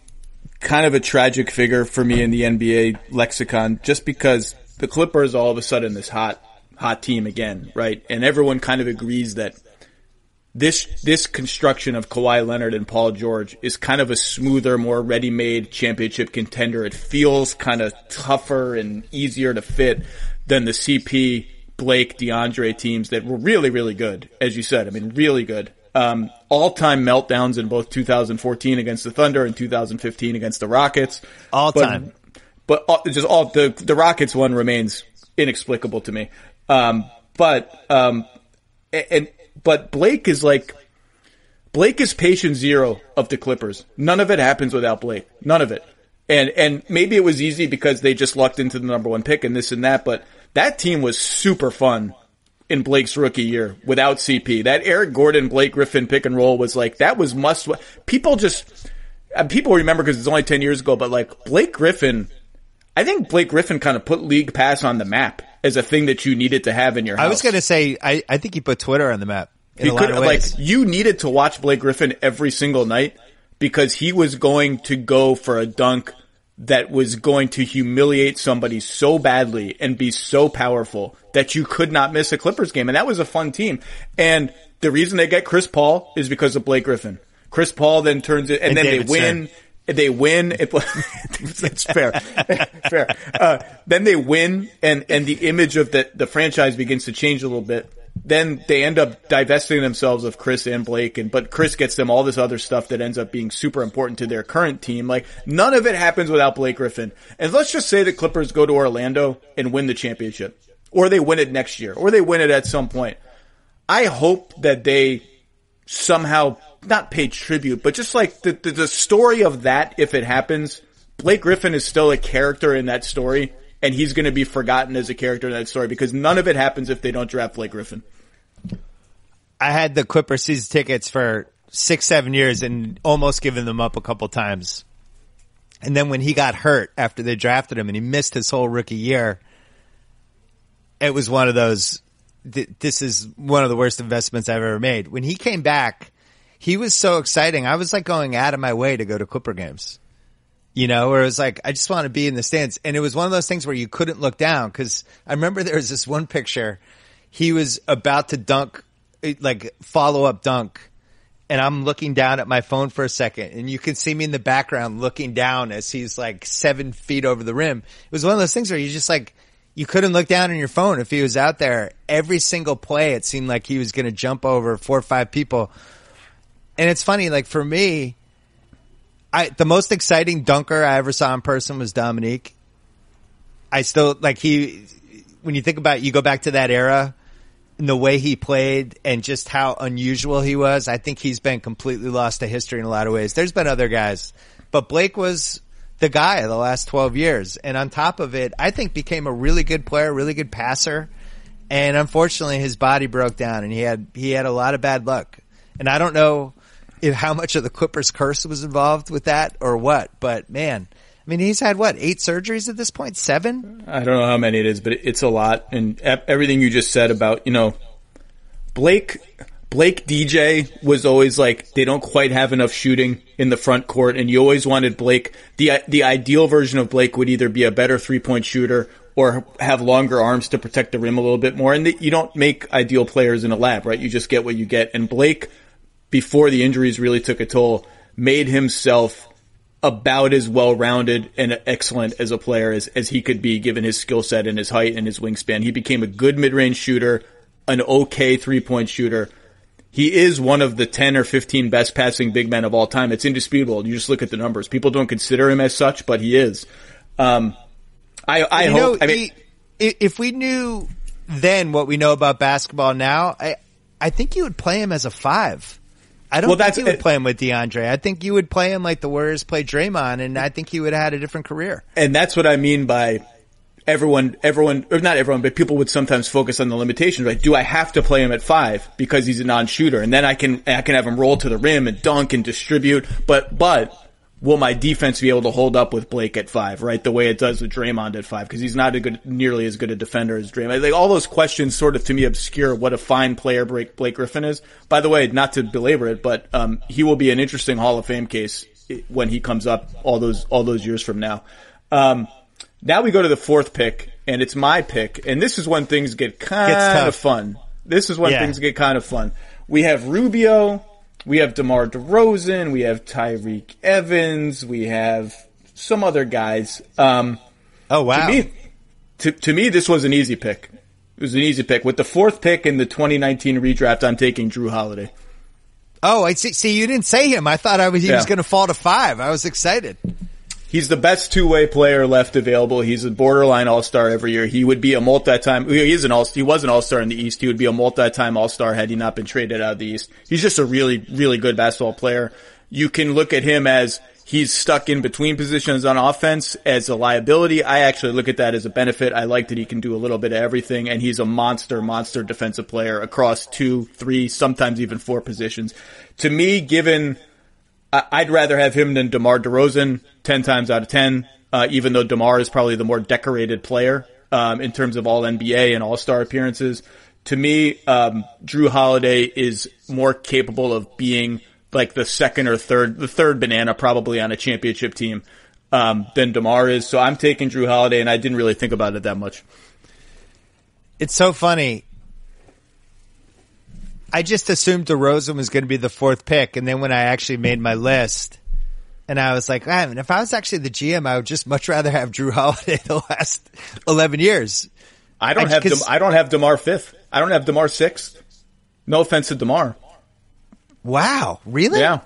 kind of a tragic figure for me in the NBA lexicon, just because the Clippers all of a sudden this hot team again, right? And everyone kind of agrees that this construction of Kawhi Leonard and Paul George is kind of a smoother, more ready-made championship contender. It feels kind of tougher and easier to fit than the CP, Blake, DeAndre teams that were really, really good, as you said. I mean, really good. All-time meltdowns in both 2014 against the Thunder and 2015 against the Rockets. All-time. But the Rockets one remains inexplicable to me. But Blake is patient zero of the Clippers. None of it happens without Blake. None of it. And maybe it was easy because they just lucked into the number 1 pick and this and that, but that team was super fun in Blake's rookie year without CP. That Eric Gordon, Blake Griffin pick and roll was like, that was people remember because it's only 10 years ago, but like Blake Griffin, I think Blake Griffin kind of put League Pass on the map as a thing that you needed to have in your house. I was going to say, I think he put Twitter on the map in a lot of ways. Like, you needed to watch Blake Griffin every single night because he was going to go for a dunk that was going to humiliate somebody so badly and be so powerful that you could not miss a Clippers game. And that was a fun team. And the reason they get Chris Paul is because of Blake Griffin. Chris Paul then turns it, and then David they win. Stern. They win. That's fair. Fair. Then they win, and the image of the franchise begins to change a little bit. Then they end up divesting themselves of Chris and Blake, but Chris gets them all this other stuff that ends up being super important to their current team. Like, none of it happens without Blake Griffin. And let's just say the Clippers go to Orlando and win the championship. Or they win it next year. Or they win it at some point. I hope that they somehow not pay tribute, but just like the story of that, if it happens, Blake Griffin is still a character in that story. And he's going to be forgotten as a character in that story because none of it happens if they don't draft Blake Griffin. I had the Clippers season tickets for 6-7 years and almost given them up a couple times. And then when he got hurt after they drafted him and he missed his whole rookie year, it was one of those, this is one of the worst investments I've ever made. When he came back, he was so exciting. I was like going out of my way to go to Clipper games. Where it was like, I just want to be in the stands. And it was one of those things where you couldn't look down because I remember there was this one picture. He was about to dunk, like follow-up dunk. And I'm looking down at my phone for a second and you can see me in the background looking down as he's like 7 feet over the rim. It was one of those things where you just like, you couldn't look down on your phone if he was out there. Every single play, it seemed like he was going to jump over 4 or 5 people. And it's funny, like for me, the most exciting dunker I ever saw in person was Dominique. I still, like when you think about it, you go back to that era and the way he played and just how unusual he was, I think he's been completely lost to history in a lot of ways. There's been other guys, but Blake was the guy the last 12 years. And on top of it, I think became a really good player, really good passer. And unfortunately his body broke down and he had a lot of bad luck. And I don't know how much of the Clippers curse was involved with that or what, but man, I mean, he's had 8 surgeries at this point? 7? I don't know how many it is, but it's a lot. And everything you just said about, Blake DJ was always like, they don't quite have enough shooting in the front court. And you always wanted Blake, the ideal version of Blake would either be a better 3-point shooter or have longer arms to protect the rim a little bit more. And you don't make ideal players in a lab, right? You just get what you get. And Blake, before the injuries really took a toll, made himself about as well-rounded and excellent as a player as he could be given his skill set and his height and his wingspan. He became a good mid-range shooter, an okay 3-point shooter. He is one of the 10 or 15 best passing big men of all time. It's indisputable. You just look at the numbers. People don't consider him as such, but he is. If we knew then what we know about basketball now, I think you would play him as a 5. I don't think you would play him with DeAndre. I think you would play him like the Warriors play Draymond, and I think he would have had a different career. And that's what I mean by everyone, or not everyone, but people would sometimes focus on the limitations. Like, do I have to play him at 5 because he's a non-shooter? And then I can have him roll to the rim and dunk and distribute. But will my defense be able to hold up with Blake at 5, right? The way it does with Draymond at 5, because he's not nearly as good a defender as Draymond. Like, all those questions sort of, to me, obscure what a fine player Blake Griffin is. By the way, not to belabor it, but he will be an interesting Hall of Fame case when he comes up all those years from now. Now we go to the 4th pick, and it's my pick, and this is when things get kind of fun. Things get kind of fun. We have Rubio. We have DeMar DeRozan, we have Tyreke Evans, we have some other guys. Oh wow. To me, this was an easy pick. It was an easy pick. With the 4th pick in the 2019 redraft, I'm taking Jrue Holiday. Oh, I see. See, you didn't say him. I thought he was going to fall to 5. I was excited. He's the best two-way player left available. He's a borderline all-star every year. He would be a multi-time, he was an all-star in the East. He would be a multi-time all-star had he not been traded out of the East. He's just a really, really good basketball player. You can look at him as he's stuck in between positions on offense as a liability. I actually look at that as a benefit. I like that he can do a little bit of everything, and he's a monster defensive player across 2, 3, sometimes even 4 positions. To me, I'd rather have him than DeMar DeRozan 10 times out of 10, even though DeMar is probably the more decorated player in terms of all NBA and all-star appearances. To me, Jrue Holiday is more capable of being like the third banana probably on a championship team than DeMar is. So I'm taking Jrue Holiday, and I didn't really think about it that much. It's so funny. I just assumed DeRozan was going to be the 4th pick, and then when I actually made my list, and I was like, man, if I was actually the GM, I would just much rather have Jrue Holiday the last 11 years. I don't have DeMar 5th. I don't have DeMar 6th. No offense to DeMar. Wow, really? Yeah.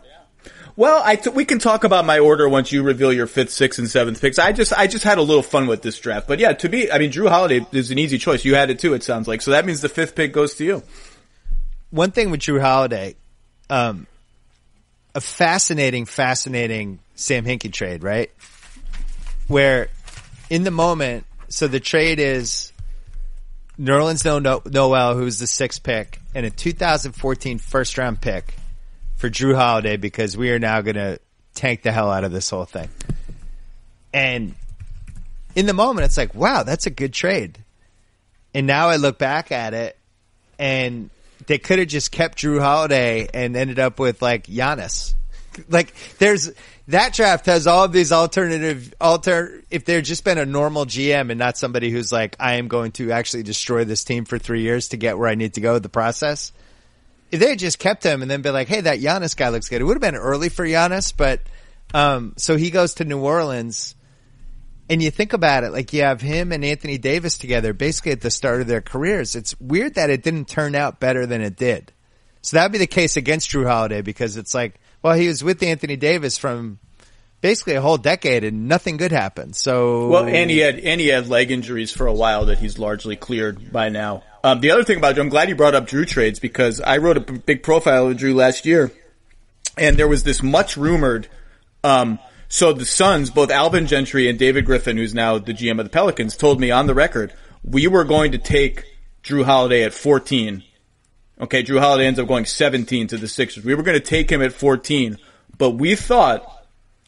Well, we can talk about my order once you reveal your 5th, 6th, and 7th picks. I just had a little fun with this draft, but yeah, to me, I mean, Jrue Holiday is an easy choice. You had it too, it sounds like. So that means the 5th pick goes to you. One thing with Jrue Holiday, a fascinating Sam Hinkie trade, right? Where in the moment, so the trade is Nerlens Noel, who's the 6th pick, and a 2014 first round pick for Jrue Holiday because we are now going to tank the hell out of this whole thing. And in the moment, it's like, wow, that's a good trade. And now I look back at it, and they could have just kept Jrue Holiday and ended up with like Giannis. Like that draft has all of these if there'd just been a normal GM and not somebody who's like, I am going to actually destroy this team for 3 years to get where I need to go with the process. If they had just kept him and then been like, hey, that Giannis guy looks good. It would have been early for Giannis, but, so he goes to New Orleans. And you think about it, like you have him and Anthony Davis together basically at the start of their careers. It's weird that it didn't turn out better than it did. So that would be the case against Jrue Holiday because it's like, well, he was with Anthony Davis from basically a whole decade and nothing good happened. So well, and he had leg injuries for a while that he's largely cleared by now. The other thing about Jrue, I'm glad you brought up Jrue trades because I wrote a big profile of Jrue last year, and there was this much rumored. So the Suns, both Alvin Gentry and David Griffin, who's now the GM of the Pelicans, told me on the record, we were going to take Jrue Holiday at 14. Okay, Jrue Holiday ends up going 17 to the Sixers. We were going to take him at 14, but we thought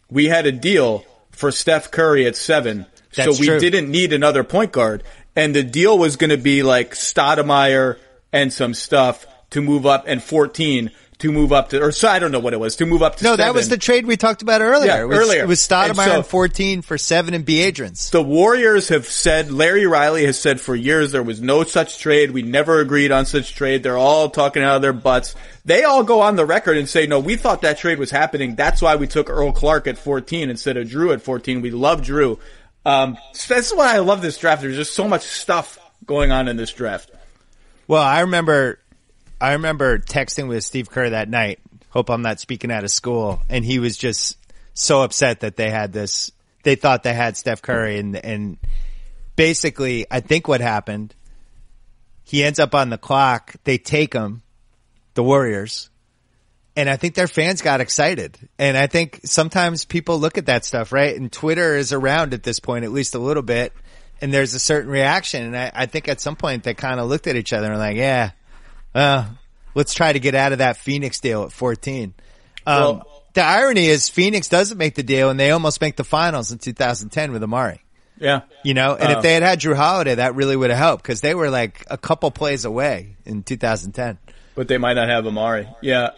we had a deal for Steph Curry at 7. That's so we true. Didn't need another point guard. And the deal was going to be like Stoudemire and some stuff to move up, and 14 to move up to, or so I don't know what it was, to move up to 7. No, that was the trade we talked about earlier. Yeah, earlier. It was Stoudemire and 14 for 7 and Biedrins. The Warriors have said, Larry Riley has said for years there was no such trade. We never agreed on such trade. They're all talking out of their butts. They all go on the record and say, no, we thought that trade was happening. That's why we took Earl Clark at 14 instead of Jrue at 14. We love Jrue. That's why I love this draft. There's just so much stuff going on in this draft. Well, I remember texting with Steve Kerr that night. Hope I'm not speaking out of school. And he was just so upset that they had this. They thought they had Steph Curry, and basically, I think what happened, he ends up on the clock. They take him, the Warriors, And I think their fans got excited. And I think sometimes people look at that stuff, right? And Twitter is around at this point, at least a little bit. And there's a certain reaction. And I think at some point they kind of looked at each other and like, yeah, let's try to get out of that Phoenix deal at 14. The irony is Phoenix doesn't make the deal and they almost make the finals in 2010 with Amari. Yeah. You know, and if they had Drew Holiday, that really would have helped because they were like a couple plays away in 2010. But they might not have Amari. Yeah.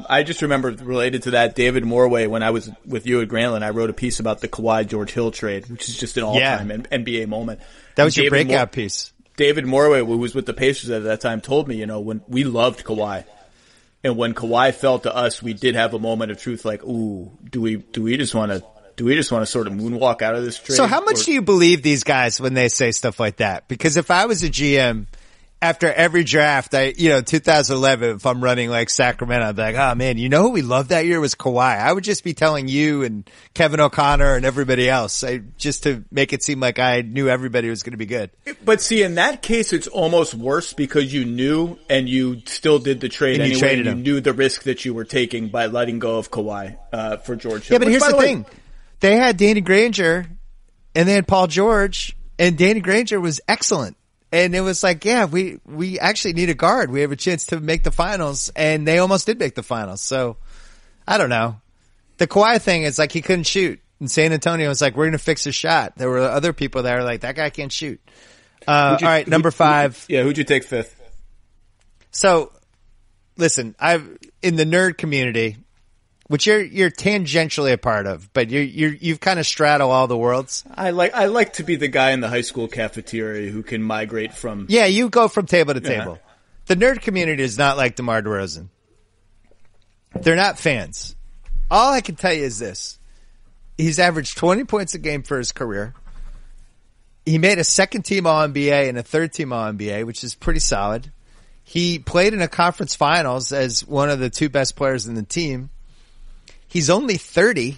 I just remember related to that, David Morway, when I was with you at Grantland, I wrote a piece about the Kawhi George Hill trade, which is just an all-time NBA moment. That was your breakout piece. David Morway, who was with the Pacers at that time, told me, you know, when we loved Kawhi. And when Kawhi fell to us, we did have a moment of truth like, ooh, do we just want to sort of moonwalk out of this trade? So how much do you believe these guys when they say stuff like that? Because if I was a GM, after every draft, 2011, if I'm running like Sacramento, I'd be like, oh man, you know who we loved that year was Kawhi. I would just be telling you and Kevin O'Connor and everybody else, just to make it seem like I knew everybody was going to be good. But see, in that case, it's almost worse because you knew and you still did the trade and anyway. You knew the risk that you were taking by letting go of Kawhi, for George Hill. Yeah, but here's the thing. They had Danny Granger and they had Paul George and Danny Granger was excellent. And it was like, yeah, we actually need a guard. We have a chance to make the finals, and they almost did make the finals. So, I don't know. The Kawhi thing is like he couldn't shoot. And San Antonio was like, we're going to fix his shot. There were other people that were like, that guy can't shoot. All right, number 5. Who'd you take 5th? So, listen, in the nerd community, which you're tangentially a part of, but you've kind of straddle all the worlds. I like to be the guy in the high school cafeteria who can migrate from. Yeah, you go from table to table. The nerd community is not like DeMar DeRozan. They're not fans. All I can tell you is this. He's averaged 20 points a game for his career. He made a second team All-NBA and a third team All-NBA, which is pretty solid. He played in a conference finals as one of the 2 best players in the team. He's only 30.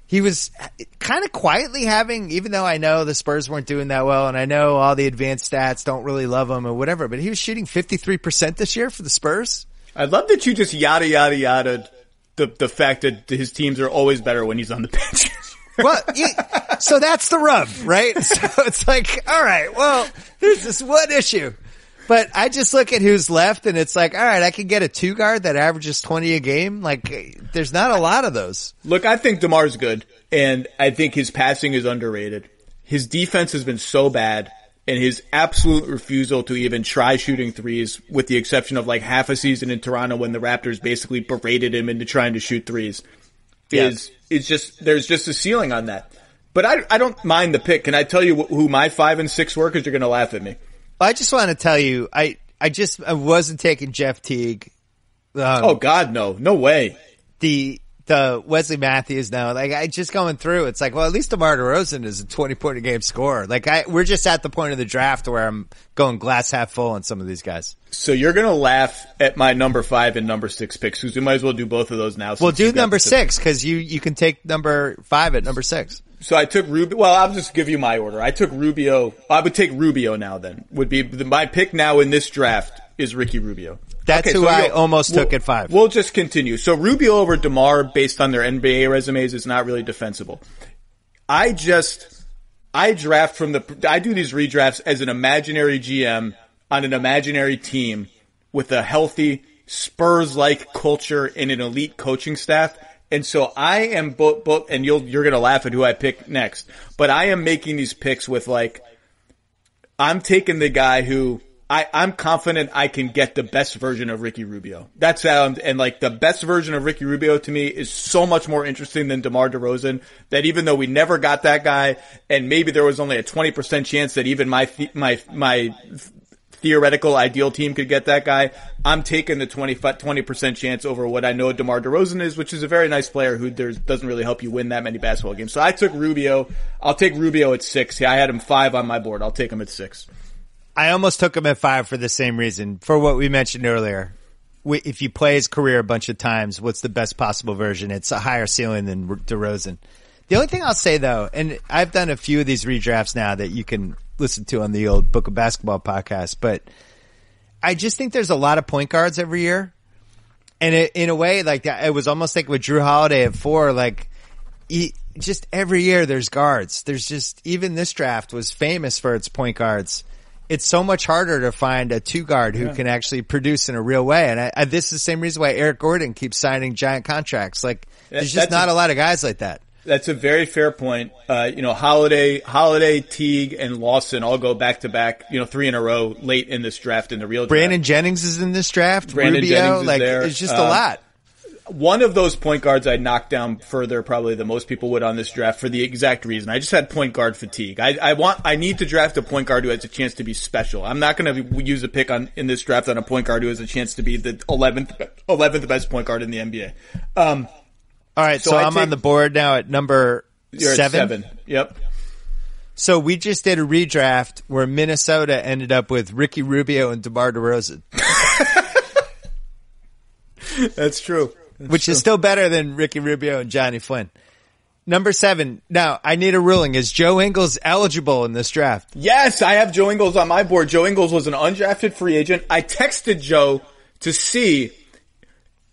He was kind of quietly having, even though I know the Spurs weren't doing that well and I know all the advanced stats don't really love him or whatever, but he was shooting 53% this year for the Spurs. I love that you just yada the fact that his teams are always better when he's on the bench. Well, so that's the rub, right? So it's like, all right, well, there's this one issue. But I just look at who's left and it's like, all right, I can get a 2 guard that averages 20 a game. Like, there's not a lot of those. Look, I think DeMar's good and I think his passing is underrated. His defense has been so bad and his absolute refusal to even try shooting threes, with the exception of like half a season in Toronto when the Raptors basically berated him into trying to shoot threes, is just, there's just a ceiling on that. But I don't mind the pick. Can I tell you who my 5 and 6 were? 'Cause you're going to laugh at me. I just want to tell you, I wasn't taking Jeff Teague. Oh God, no way. The Wesley Matthews now, like I just going through, it's like, well, at least DeMar DeRozan is a 20-point a game scorer. Like we're just at the point of the draft where I'm going glass half full on some of these guys. So you're going to laugh at my number 5 and number 6 picks, because we might as well do both of those now. Well, do number 6 because you can take number 5 at number 6. So I took Rubio. Well, I'll just give you my order. I took Rubio. I would take Rubio now then. Would be my pick now in this draft is Ricky Rubio. That's who I almost took at 5. We'll just continue. So Rubio over DeMar, based on their NBA resumes, is not really defensible. I do these redrafts as an imaginary GM on an imaginary team with a healthy Spurs-like culture and an elite coaching staff. And so I am both, and you're going to laugh at who I pick next, but I am making these picks with I'm taking the guy who I'm confident I can get the best version of Ricky Rubio. And the best version of Ricky Rubio to me is so much more interesting than DeMar DeRozan, that even though we never got that guy, and maybe there was only a 20% chance that even my theoretical ideal team could get that guy, I'm taking the 20% chance over what I know DeMar DeRozan is, which is a very nice player who doesn't really help you win that many basketball games. So I took Rubio. I'll take Rubio at 6. I had him 5 on my board. I'll take him at 6. I almost took him at 5 for the same reason, for what we mentioned earlier. If you play his career a bunch of times, what's the best possible version? It's a higher ceiling than DeRozan. The only thing I'll say though, and I've done a few of these redrafts now that you can listen to on the old Book of Basketball podcast, but I just think there's a lot of point guards every year. And in a way, like that, it was almost like with Drew Holiday at 4, like just every year there's guards. There's just, even this draft was famous for its point guards. It's so much harder to find a 2 guard who can actually produce in a real way. And this is the same reason why Eric Gordon keeps signing giant contracts. Like, there's just not a lot of guys like that. That's a very fair point. Holiday, Teague, and Lawson all go back to back, 3 in a row late in this draft in the real draft. Brandon Jennings is in this draft. Brandon Rubio, Jennings is like, there. It's just a lot. One of those point guards I'd knock down further probably than most people would on this draft for the exact reason. I just had point guard fatigue. I need to draft a point guard who has a chance to be special. I'm not going to use a pick in this draft on a point guard who has a chance to be the 11th best point guard in the NBA. All right. So I'm on the board now at number 7. At 7. Yep. So we just did a redraft where Minnesota ended up with Ricky Rubio and DeMar DeRozan. That's true. Which is still better than Ricky Rubio and Johnny Flynn. Number 7. Now, I need a ruling. Is Joe Ingles eligible in this draft? Yes, I have Joe Ingles on my board. Joe Ingles was an undrafted free agent. I texted Joe to see,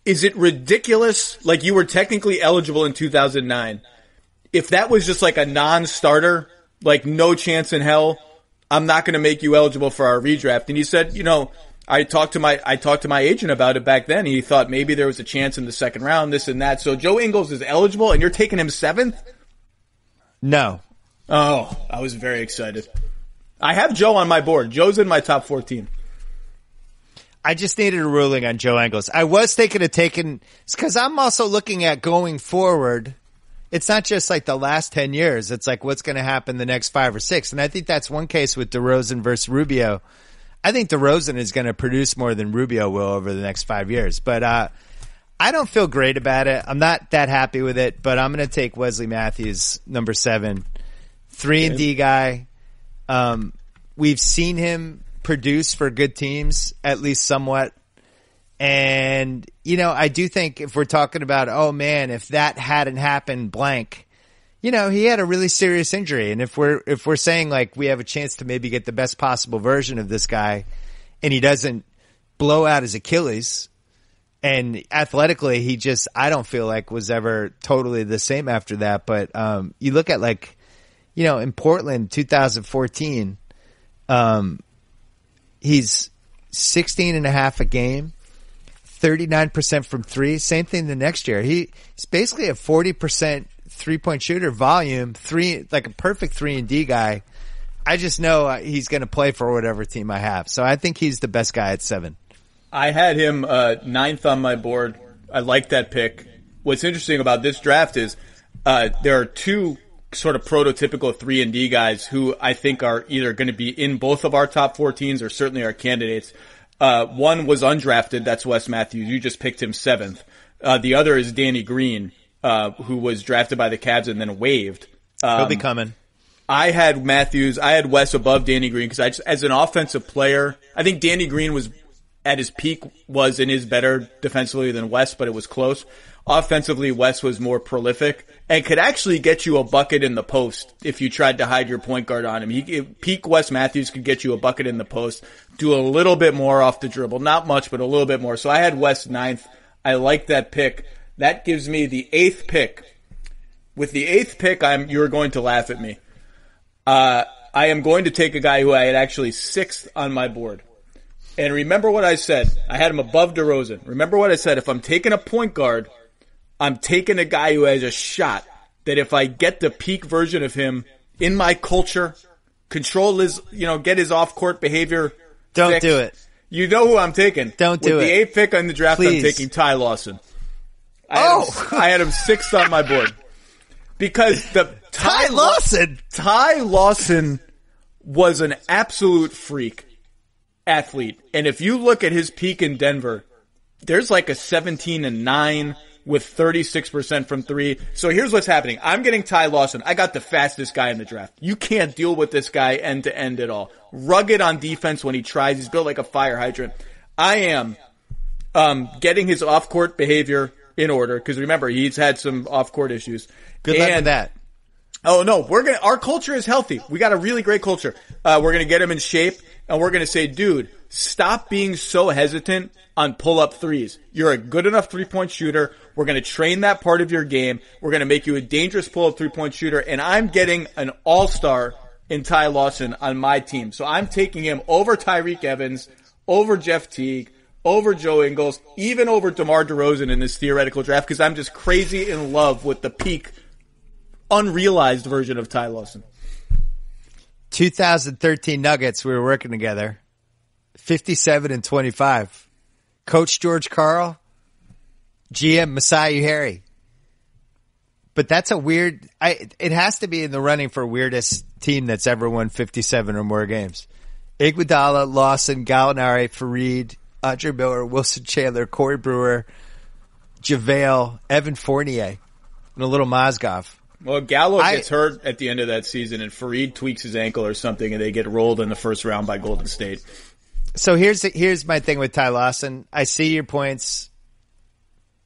is it ridiculous, like you were technically eligible in 2009? If that was just like a non-starter, like no chance in hell, I'm not going to make you eligible for our redraft. And he said, I talked to my agent about it back then. He thought maybe there was a chance in the second round, this and that. So Joe Ingles is eligible, and you're taking him 7th? No. Oh, I was very excited. I have Joe on my board. Joe's in my top 14. I just needed a ruling on Joe Ingles. I was thinking of taking, because I'm also looking at going forward. It's not just like the last 10 years. It's like what's going to happen the next 5 or 6. And I think that's one case with DeRozan versus Rubio. I think DeRozan is going to produce more than Rubio will over the next 5 years. But I don't feel great about it. I'm not that happy with it, but I'm going to take Wesley Matthews, number 7. 3-and-D guy. We've seen him produce for good teams, at least somewhat. And, I do think if we're talking about, oh, man, if that hadn't happened, blank. He had a really serious injury. And if we're saying like we have a chance to maybe get the best possible version of this guy and he doesn't blow out his Achilles and athletically I don't feel like was ever totally the same after that. But, you look at like, in Portland, 2014, he's 16.5 a game, 39% from 3. Same thing the next year. He's basically a 40% 3-point shooter, volume, like a perfect 3-and-D guy. I just know he's going to play for whatever team I have. So I think he's the best guy at 7. I had him 9th on my board. I like that pick. What's interesting about this draft is there are 2 sort of prototypical 3-and-D guys who I think are either going to be in both of our top 14s or certainly our candidates. One was undrafted. That's Wes Matthews. You just picked him 7th. The other is Danny Green, who was drafted by the Cavs and then waived. He'll be coming. I had Wes above Danny Green because as an offensive player, I think Danny Green was at his peak and is better defensively than Wes, but it was close. Offensively, Wes was more prolific and could actually get you a bucket in the post if you tried to hide your point guard on him. Peak Wes Matthews could get you a bucket in the post, do a little bit more off the dribble. Not much, but a little bit more. So I had Wes 9th. I like that pick. That gives me the 8th pick. With the 8th pick, you're going to laugh at me. I am going to take a guy who I had actually 6th on my board. And remember what I said. I had him above DeRozan. Remember what I said. If I'm taking a point guard, I'm taking a guy who has a shot that if I get the peak version of him in my culture, control his, get his off-court behavior Don't fixed, do it. You know who I'm taking. Don't do it. With the 8th pick on the draft, Please. I'm taking Ty Lawson. I had him 6th on my board. Because Ty Lawson was an absolute freak athlete. And if you look at his peak in Denver, there's like a 17-9 with 36% from 3. So here's what's happening. I'm getting Ty Lawson. I got the fastest guy in the draft. You can't deal with this guy end to end at all. Rugged on defense when he tries. He's built like a fire hydrant. I am getting his off-court behavior in order because remember, he's had some off-court issues. Good luck with that. Oh no, our culture is healthy. We got a really great culture. We're gonna get him in shape and we're gonna say, dude, stop being so hesitant on pull-up threes. You're a good enough three-point shooter. We're going to train that part of your game. We're going to make you a dangerous pull-up three-point shooter. And I'm getting an all-star in Ty Lawson on my team. So I'm taking him over Tyreek Evans, over Jeff Teague, over Joe Ingles, even over DeMar DeRozan in this theoretical draft because I'm just crazy in love with the peak, unrealized version of Ty Lawson. 2013 Nuggets, we were working together. 57-25. Coach George Karl, GM Masai Ujiri. But that's a weird, it has to be in the running for weirdest team that's ever won 57 or more games. Iguodala, Lawson, Gallinari, Fareed, Andre Miller, Wilson Chandler, Corey Brewer, JaVale, Evan Fournier, and a little Mozgov. Well, Gallo gets hurt at the end of that season and Fareed tweaks his ankle or something and they get rolled in the first round by Golden State. So here's my thing with Ty Lawson. I see your points.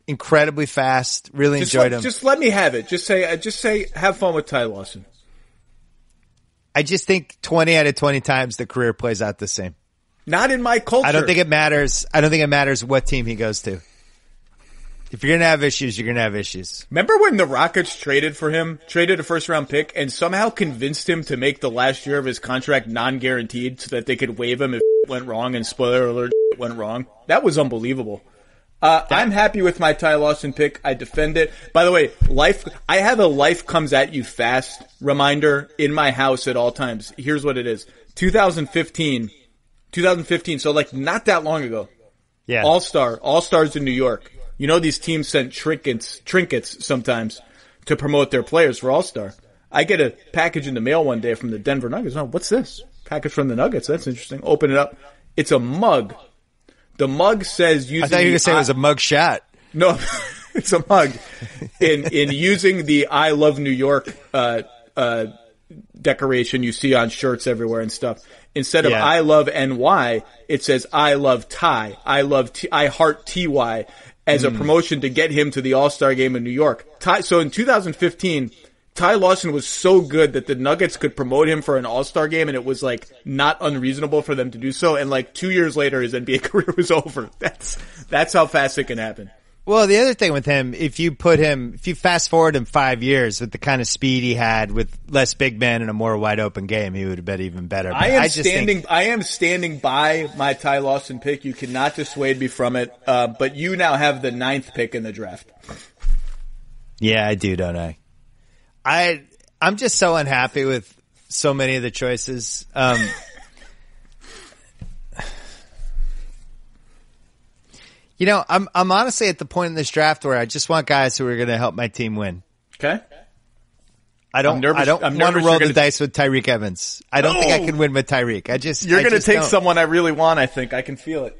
Incredibly fast. Really enjoyed him. Just let me have it. Just say, have fun with Ty Lawson. I just think 20 out of 20 times the career plays out the same. Not in my culture. I don't think it matters. I don't think it matters what team he goes to. If you're going to have issues, you're going to have issues. Remember when the Rockets traded for him, traded a first-round pick, and somehow convinced him to make the last year of his contract non-guaranteed so that they could waive him if it went wrong, and spoiler alert, it went wrong? That was unbelievable. I'm happy with my Ty Lawson pick. I defend it. By the way, I have a life comes at you fast reminder in my house at all times. Here's what it is. 2015, so like not that long ago. Yeah. All-Stars in New York. You know these teams sent trinkets sometimes to promote their players for All-Star. I get a package in the mail one day from the Denver Nuggets. Oh, what's this? Package from the Nuggets. That's interesting. Open it up. It's a mug. The mug says using. I thought you were going to say it was a mug shot. No, it's a mug. In using the I Love New York decoration you see on shirts everywhere and stuff. Instead of I Love NY, it says I Love Ty. I Heart TY. As a promotion to get him to the All-Star game in New York. So in 2015, Ty Lawson was so good that the Nuggets could promote him for an All-Star game and it was like not unreasonable for them to do so. And like 2 years later, his NBA career was over. That's how fast it can happen. Well, the other thing with him, if you fast forward him 5 years with the kind of speed he had with less big men and a more wide open game, he would have been even better. But I am standing by my Ty Lawson pick. You cannot dissuade me from it. But you now have the 9th pick in the draft. Yeah, I do, don't I? I'm just so unhappy with so many of the choices. You know, I'm honestly at the point in this draft where I just want guys who are going to help my team win. Okay. I don't want to roll the dice with Tyreek Evans. I don't think I can win with Tyreek. You're going to take someone I really want, I think. I can feel it.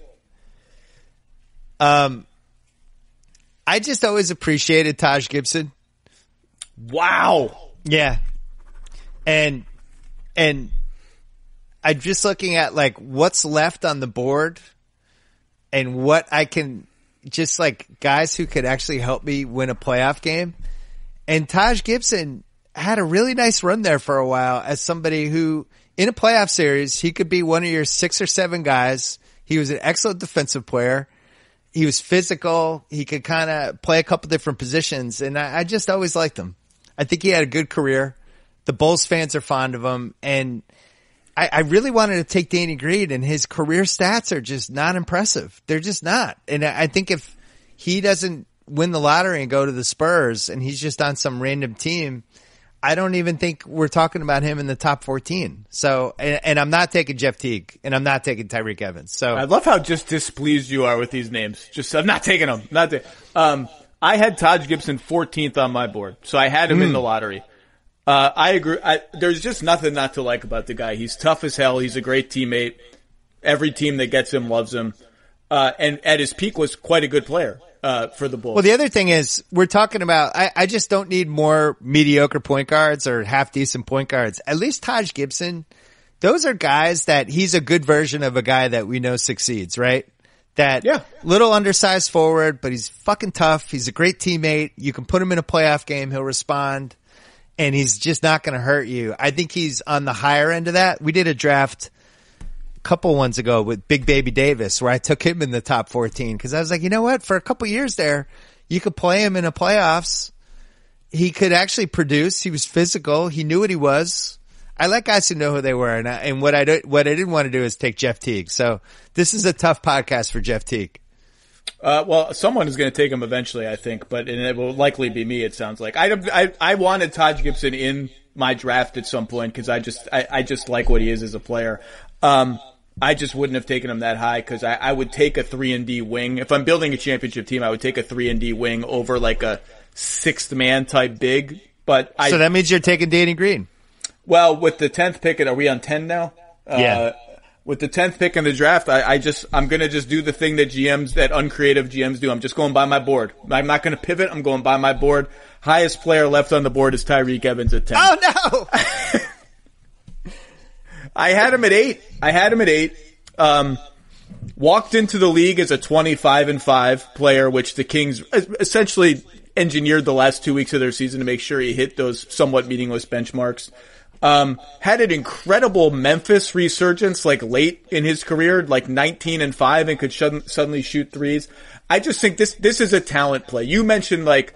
I just always appreciated Taj Gibson. Wow. Yeah. And I'm just looking at like what's left on the board. And what I can just like guys who could actually help me win a playoff game. And Taj Gibson had a really nice run there for a while as somebody who in a playoff series, he could be one of your 6 or 7 guys. He was an excellent defensive player. He was physical. He could kind of play a couple different positions. And I just always liked him. I think he had a good career. The Bulls fans are fond of him. And I really wanted to take Danny Green, and his career stats are just not impressive. They're just not. And I think if he doesn't win the lottery and go to the Spurs and he's just on some random team, I don't even think we're talking about him in the top 14. So, and I'm not taking Jeff Teague, and I'm not taking Tyreek Evans. So I love how just displeased you are with these names. I'm not taking them. I had Taj Gibson 14th on my board, so I had him in the lottery. I agree. There's just nothing not to like about the guy. He's tough as hell. He's a great teammate. Every team that gets him loves him. And at his peak was quite a good player, for the Bulls. Well, the other thing is we're talking about, I just don't need more mediocre point guards or half decent point guards. At least Taj Gibson, those are guys that he's a good version of a guy that we know succeeds, right? That little undersized forward, but he's fucking tough. He's a great teammate. You can put him in a playoff game. He'll respond. and he's just not going to hurt you. I think he's on the higher end of that. We did a draft a couple ones ago with Big Baby Davis where I took him in the top 14 because I was like, you know what? For a couple years there, you could play him in the playoffs. He could actually produce. He was physical. He knew what he was. I like guys who know who they were. And what I didn't want to do is take Jeff Teague. So this is a tough podcast for Jeff Teague. Well, someone is going to take him eventually, I think, and it will likely be me. It sounds like I wanted Taj Gibson in my draft at some point because I just like what he is as a player. I just wouldn't have taken him that high because I would take a 3-and-D wing if I'm building a championship team. I would take a 3-and-D wing over like a sixth man type big. But so that means you're taking Danny Green. Well, with the 10th pick, are we on 10 now? Yeah. With the 10th pick in the draft, I'm going to just do the thing that uncreative GMs do. I'm just going by my board. I'm not going to pivot. I'm going by my board. Highest player left on the board is Tyreek Evans at 10. Oh no! I had him at 8. Walked into the league as a 25-5 player, which the Kings essentially engineered the last 2 weeks of their season to make sure he hit those somewhat meaningless benchmarks. Had an incredible Memphis resurgence, like late in his career, like 19-5 and could suddenly shoot threes. I just think this is a talent play. You mentioned like,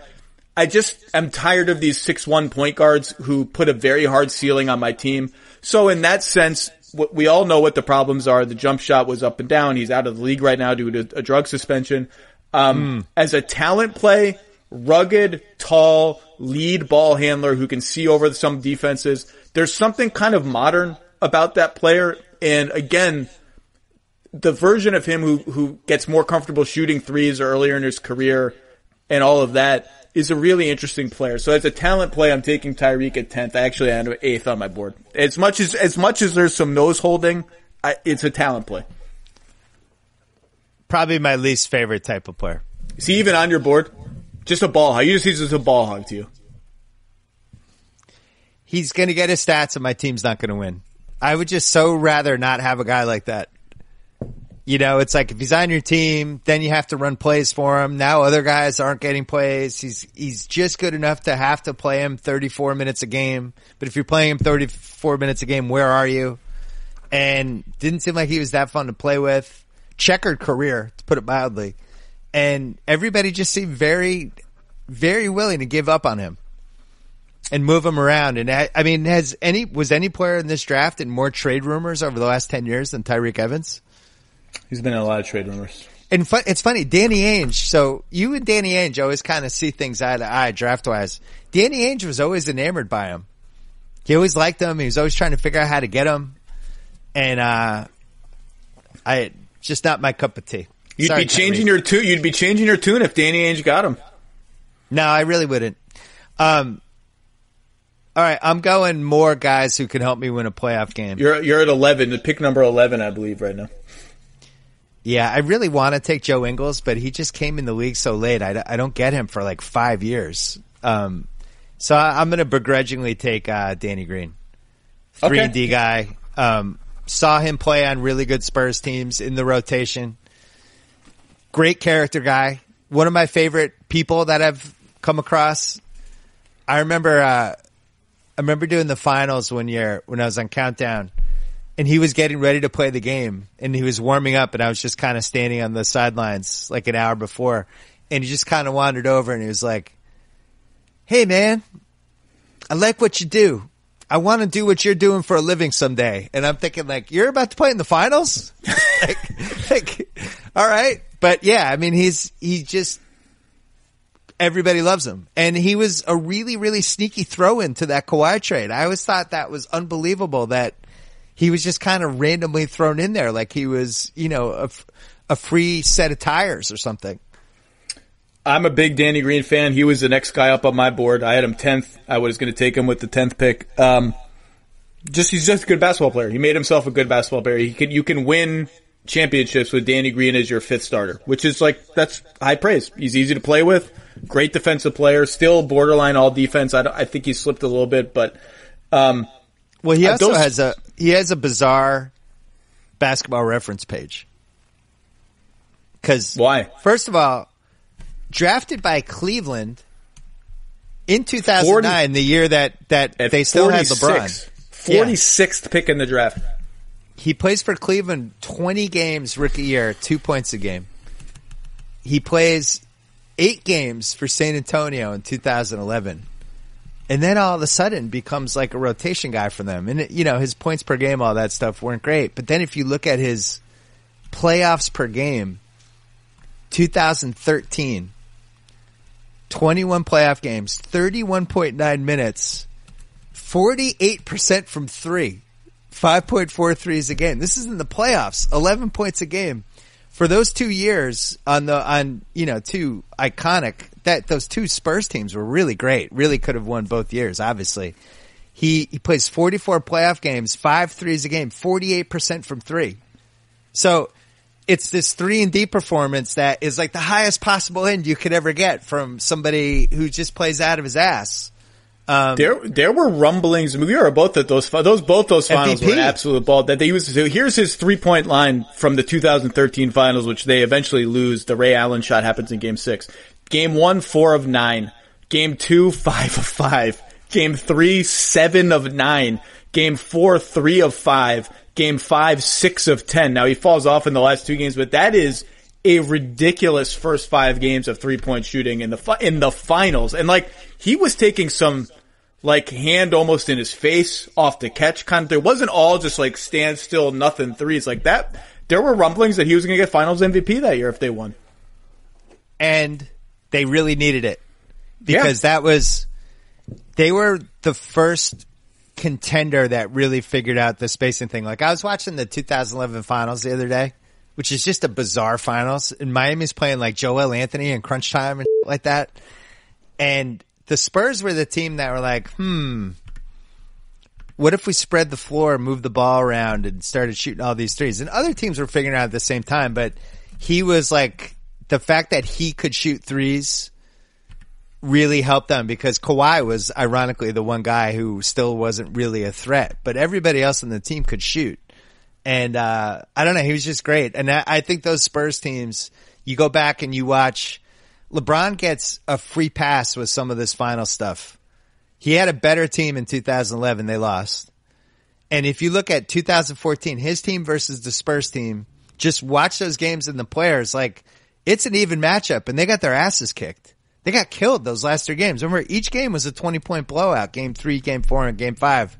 I just am tired of these 6'1" point guards who put a very hard ceiling on my team. So in that sense, we all know what the problems are. The jump shot was up and down. He's out of the league right now due to a drug suspension. As a talent play, rugged, tall, lead ball handler who can see over some defenses. There's something kind of modern about that player. And again, the version of him who gets more comfortable shooting threes earlier in his career and all of that is a really interesting player. So as a talent play, I'm taking Tyreek at 10th. I actually had him at 8th on my board. As much as there's some nose holding, it's a talent play. Probably my least favorite type of player. Is he even on your board? Just a ball hog. You just use as a ball hog to you. He's going to get his stats and my team's not going to win. I would just so rather not have a guy like that. You know, it's like if he's on your team, then you have to run plays for him. Now other guys aren't getting plays. He's just good enough to have to play him 34 minutes a game. But if you're playing him 34 minutes a game, where are you? And didn't seem like he was that fun to play with. Checkered career, to put it mildly. And everybody just seemed very, very willing to give up on him and move him around. And I mean, was any player in this draft in more trade rumors over the last 10 years than Tyreek Evans? He's been in a lot of trade rumors. And it's funny, Danny Ainge. So you and Danny Ainge always kind of see things eye to eye draft wise. Danny Ainge was always enamored by him. He always liked him. He was always trying to figure out how to get him. And just not my cup of tea. You'd be changing your tune if Danny Ainge got him. No, I really wouldn't. All right, I'm going more guys who can help me win a playoff game. You're at 11, the pick number 11, I believe, right now. Yeah, I really want to take Joe Ingles, but he just came in the league so late. I don't get him for like 5 years. So I'm going to begrudgingly take Danny Green. 3-and-D guy. Saw him play on really good Spurs teams in the rotation. Great character guy. One of my favorite people that I've come across. I remember doing the finals one year when I was on Countdown, and he was getting ready to play the game, and he was warming up, and I was just kind of standing on the sidelines like an hour before, and he just kind of wandered over, and he was like, "Hey, man, I like what you do. I want to do what you're doing for a living someday." And I'm thinking, like, you're about to play in the finals? like, all right. But yeah, I mean, everybody loves him. And he was a really, really sneaky throw into that Kawhi trade. I always thought that was unbelievable that he was just kind of randomly thrown in there. Like he was, you know, a free set of tires or something. I'm a big Danny Green fan. He was the next guy up on my board. I had him 10th. I was going to take him with the 10th pick. He's just a good basketball player. He made himself a good basketball player. You can win championships with Danny Green as your 5th starter, which is that's high praise. He's easy to play with. Great defensive player. Still borderline all defense. I think he slipped a little bit, but, well, he also has a bizarre basketball reference page. Cause why? First of all, drafted by Cleveland In 2009, the year that they still had LeBron. 46th pick in the draft. He plays for Cleveland 20 games rookie year, 2 points a game. He plays 8 games for San Antonio in 2011. And then all of a sudden becomes like a rotation guy for them. And, his points per game, all that stuff weren't great. But then if you look at his playoffs per game, 2013, 21 playoff games, 31.9 minutes, 48% from 3, 5.4 threes a game. This is in the playoffs, 11 points a game. For those 2 years two iconic, those 2 Spurs teams were really great. Really could have won both years, obviously. He plays 44 playoff games, 5 threes a game, 48% from 3. So it's this 3-and-D performance that is like the highest possible end you could ever get from somebody who just plays out of his ass. There were rumblings. We were both at those finals MVP. were absolute ball that they used to. Here's his 3-point line from the 2013 finals, which they eventually lose. The Ray Allen shot happens in Game 6. Game 1, 4 of 9. Game 2, 5 of 5. Game 3, 7 of 9. Game 4, 3 of 5. Game 5, 6 of 10. Now he falls off in the last 2 games, but that is a ridiculous first 5 games of 3-point shooting in the finals. And he was taking some hand almost in his face off the catch kind of. There wasn't all just stand still, nothing threes like that. There were rumblings that he was going to get finals MVP that year if they won. And they really needed it because they were the first contender that really figured out the spacing thing. I was watching the 2011 finals the other day, which is just a bizarre finals, and Miami's playing Joel Anthony in crunch time and like that. And the Spurs were the team that were what if we spread the floor, move the ball around, and started shooting all these threes? And other teams were figuring it out at the same time, but he was the fact that he could shoot threes really helped them because Kawhi was ironically the one guy who still wasn't really a threat, but everybody else on the team could shoot. And, I don't know, he was just great. And I think those Spurs teams, you go back and you watch, LeBron gets a free pass with some of this final stuff. He had a better team in 2011. They lost. And if you look at 2014, his team versus the Spurs team, just watch those games and the players, it's an even matchup and they got their asses kicked. They got killed those last 3 games. Remember, each game was a 20-point blowout. Game 3, Game 4, and Game 5.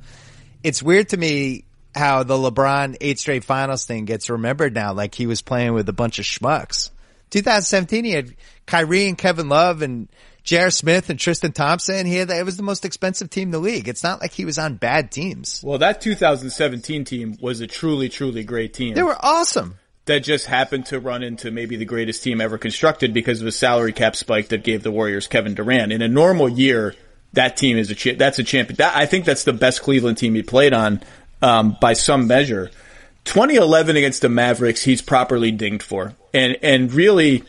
It's weird to me how the LeBron 8 straight finals thing gets remembered now, like he was playing with a bunch of schmucks. 2017, he had Kyrie and Kevin Love and J.R. Smith and Tristan Thompson. It was the most expensive team in the league. It's not like he was on bad teams. Well, that 2017 team was a truly, truly great team. They were awesome. That just happened to run into maybe the greatest team ever constructed because of a salary cap spike that gave the Warriors Kevin Durant. In a normal year, that team is that's a champion. I think that's the best Cleveland team he played on, by some measure. 2011 against the Mavericks, he's properly dinged for. And really,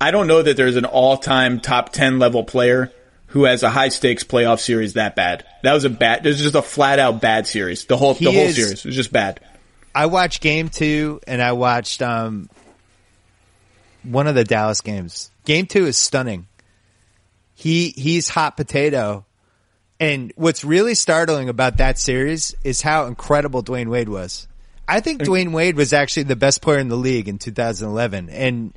I don't know that there's an all-time top 10 level player who has a high-stakes playoff series that bad. That was there's just a flat-out bad series. The whole series was just bad. I watched Game 2 and I watched one of the Dallas games. Game 2 is stunning. He's hot potato. And what's really startling about that series is how incredible Dwayne Wade was. I think Dwayne Wade was actually the best player in the league in 2011. And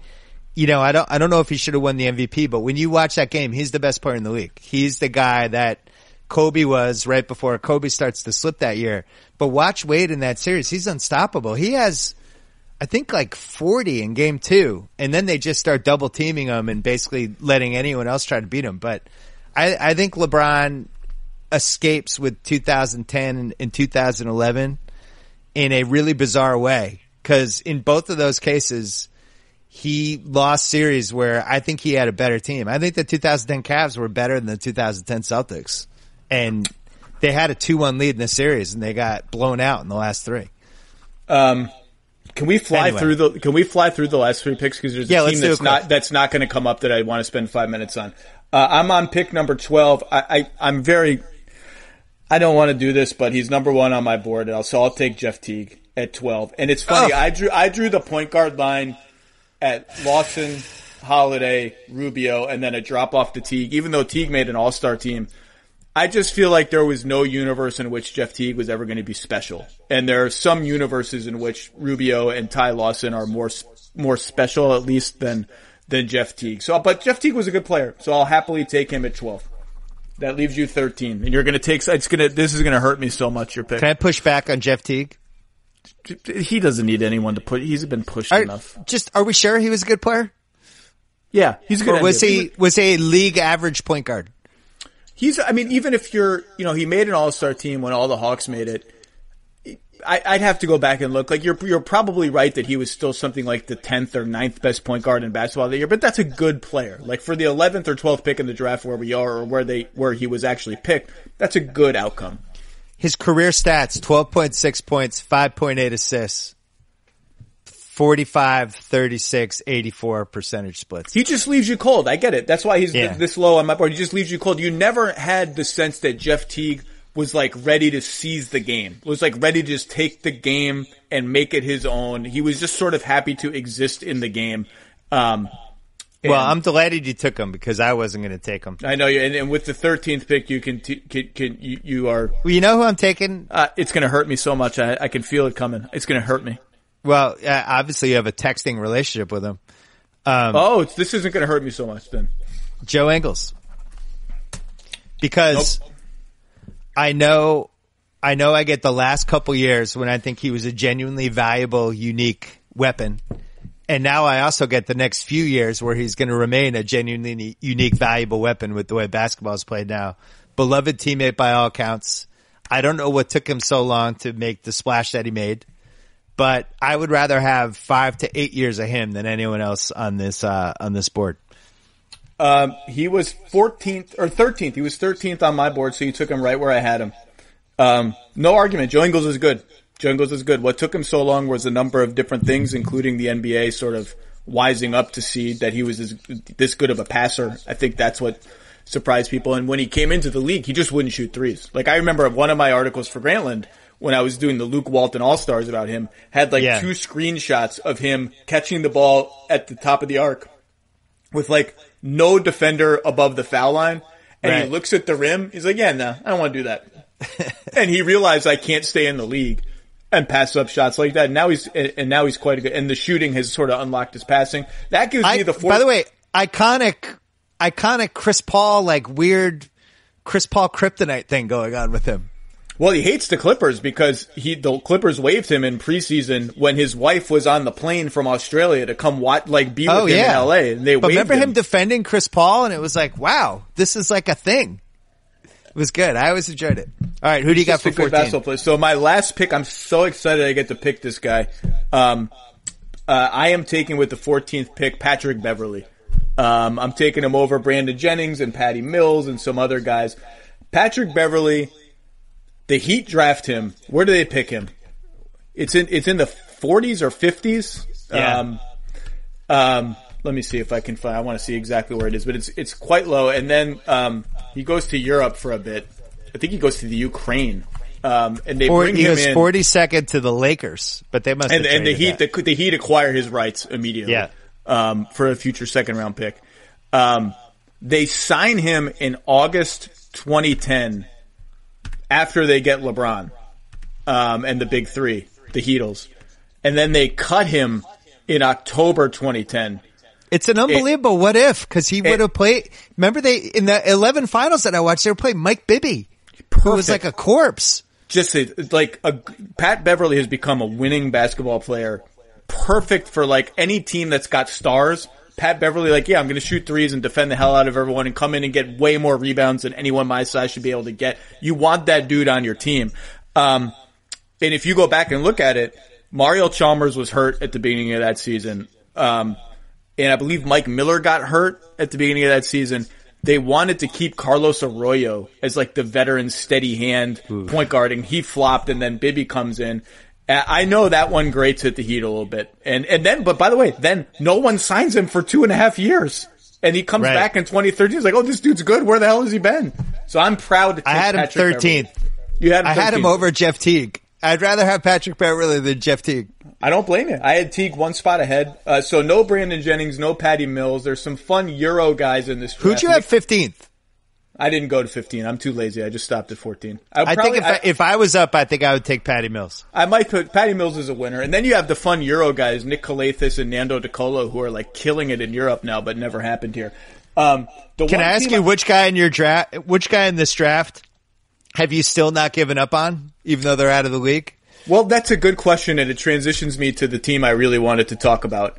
I don't know if he should have won the MVP, but when you watch that game, he's the best player in the league. He's the guy that Kobe was right before Kobe starts to slip that year. But watch Wade in that series. He's unstoppable. He has, I think, 40 in Game 2. And then they just start double teaming him and basically letting anyone else try to beat him. But I think LeBron escapes with 2010 and 2011 in a really bizarre way. Because in both of those cases, he lost series where I think he had a better team. I think the 2010 Cavs were better than the 2010 Celtics. And they had a 2-1 lead in the series, and they got blown out in the last 3. Can we fly through the last 3 picks? Because there's a team that's not going to come up that I want to spend 5 minutes on. I'm on pick number 12. I don't want to do this, but he's number 1 on my board, so I'll take Jeff Teague at 12. And it's funny, I drew the point guard line at Lawson, Holiday, Rubio, and then a drop off to Teague, even though Teague made an all-star team. I just feel like there was no universe in which Jeff Teague was ever going to be special. And there are some universes in which Rubio and Ty Lawson are more special, at least, than Jeff Teague. But Jeff Teague was a good player, so I'll happily take him at 12. That leaves you 13. And you're going to take, this is going to hurt me so much, your pick. Can I push back on Jeff Teague? He doesn't need anyone to put, he's been pushed enough. Are we sure he was a good player? Yeah, he's a good player. Was he a league average point guard? Even if he made an all-star team when all the Hawks made it, I'd have to go back and look. Like, you're probably right that he was still something like the 10th or 9th best point guard in basketball that year, but that's a good player. Like, for the 11th or 12th pick in the draft where we are, or where he was actually picked, that's a good outcome. His career stats, 12.6 points, 5.8 assists. 45, 36, 84 percentage splits. He just leaves you cold. I get it. That's why he's this low on my board. He just leaves you cold. You never had the sense that Jeff Teague was like ready to seize the game. Was like ready to just take the game and make it his own. He was just sort of happy to exist in the game. Well, I'm delighted you took him because I wasn't going to take him. I know you. And with the 13th pick, you are. Well, you know who I'm taking? It's going to hurt me so much. I can feel it coming. It's going to hurt me. Well, obviously you have a texting relationship with him. This isn't going to hurt me so much then. Joe Ingles. Because I know I get the last couple years when I think he was a genuinely valuable, unique weapon. And now I also get the next few years where he's going to remain a genuinely unique, valuable weapon with the way basketball is played now. Beloved teammate by all accounts. I don't know what took him so long to make the splash that he made. But I would rather have 5 to 8 years of him than anyone else on this board. He was 14th or 13th. He was 13th on my board, so you took him right where I had him. No argument. Joe Ingles is good. What took him so long was a number of different things, including the NBA sort of wising up to see that he was this good of a passer. I think that's what surprised people. And when he came into the league, he just wouldn't shoot threes. Like, I remember one of my articles for Grantland, when I was doing the Luke Walton All-Stars about him, had 2 screenshots of him catching the ball at the top of the arc with no defender above the foul line. And He looks at the rim. He's like, I don't want to do that. And he realized I can't stay in the league and pass up shots like that. And now he's quite good. And the shooting has sort of unlocked his passing. That gives me the fourth. By the way, iconic Chris Paul, weird Chris Paul kryptonite thing going on with him. Well, he hates the Clippers because the Clippers waived him in preseason when his wife was on the plane from Australia to come be with him in LA. And they waived remember him defending Chris Paul, and it was like, wow, this is like a thing. It was good. I always enjoyed it. All right, who do you got for 14? So my last pick, I'm so excited I get to pick this guy. I am taking with the 14th pick Patrick Beverley. I'm taking him over Brandon Jennings and Patty Mills and some other guys. Patrick Beverley. The Heat draft him. Where do they pick him? It's in the 40s or 50s. Yeah. Let me see if I can find. I want to see exactly where it is, but it's quite low. And then he goes to Europe for a bit. I think he goes to the Ukraine. And they bring him in. He was 42nd to the Lakers, but they must. And the Heat acquire his rights immediately. Yeah. For a future second round pick. They sign him in August 2010. After they get LeBron, and the big three, the Heatles. And then they cut him in October 2010. It's an unbelievable what if, cause he would have played, remember in the 11 finals that I watched, they were playing Mike Bibby, who was like a corpse. Pat Beverley has become a winning basketball player. Perfect for any team that's got stars. Pat Beverley, I'm going to shoot threes and defend the hell out of everyone and come in and get way more rebounds than anyone my size should be able to get. You want that dude on your team. And if you go back and look at it, Mario Chalmers was hurt at the beginning of that season. And I believe Mike Miller got hurt at the beginning of that season. They wanted to keep Carlos Arroyo as the veteran steady hand point guarding. He flopped and then Bibby comes in. I know that one grates at the Heat a little bit. But by the way, then no one signs him for 2.5 years. And he comes back in 2013. He's like, oh, this dude's good. Where the hell has he been? So I'm proud to take Patrick Beverley. I had him 13th. You had him 13th. I had him over Jeff Teague. I'd rather have Patrick Beverley than Jeff Teague. I don't blame you. I had Teague one spot ahead. So no Brandon Jennings, no Patty Mills. There's some fun Euro guys in this draft. Who'd you have 15th? I didn't go to 15. I'm too lazy. I just stopped at 14. I think if I was up, I think I would take Patty Mills. I might put Patty Mills as a winner. And then you have the fun Euro guys, Nick Kalathis and Nando De Colo, who are like killing it in Europe now, but never happened here. Can I ask you which guy in this draft have you still not given up on, even though they're out of the league? Well, that's a good question, and it transitions me to the team I really wanted to talk about.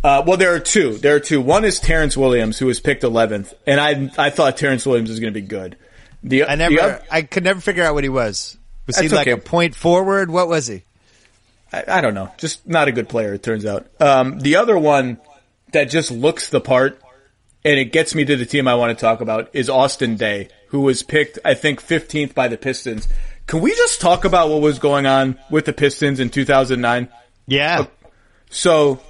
Well, there are two. One is Terrence Williams, who was picked 11th, and I thought Terrence Williams was going to be good. I could never figure out what he was. Was he like a point forward? What was he? I don't know. Just not a good player, it turns out. The other one that just looks the part, and it gets me to the team I want to talk about, is Austin Day, who was picked, I think, 15th by the Pistons. Can we just talk about what was going on with the Pistons in 2009? Yeah. So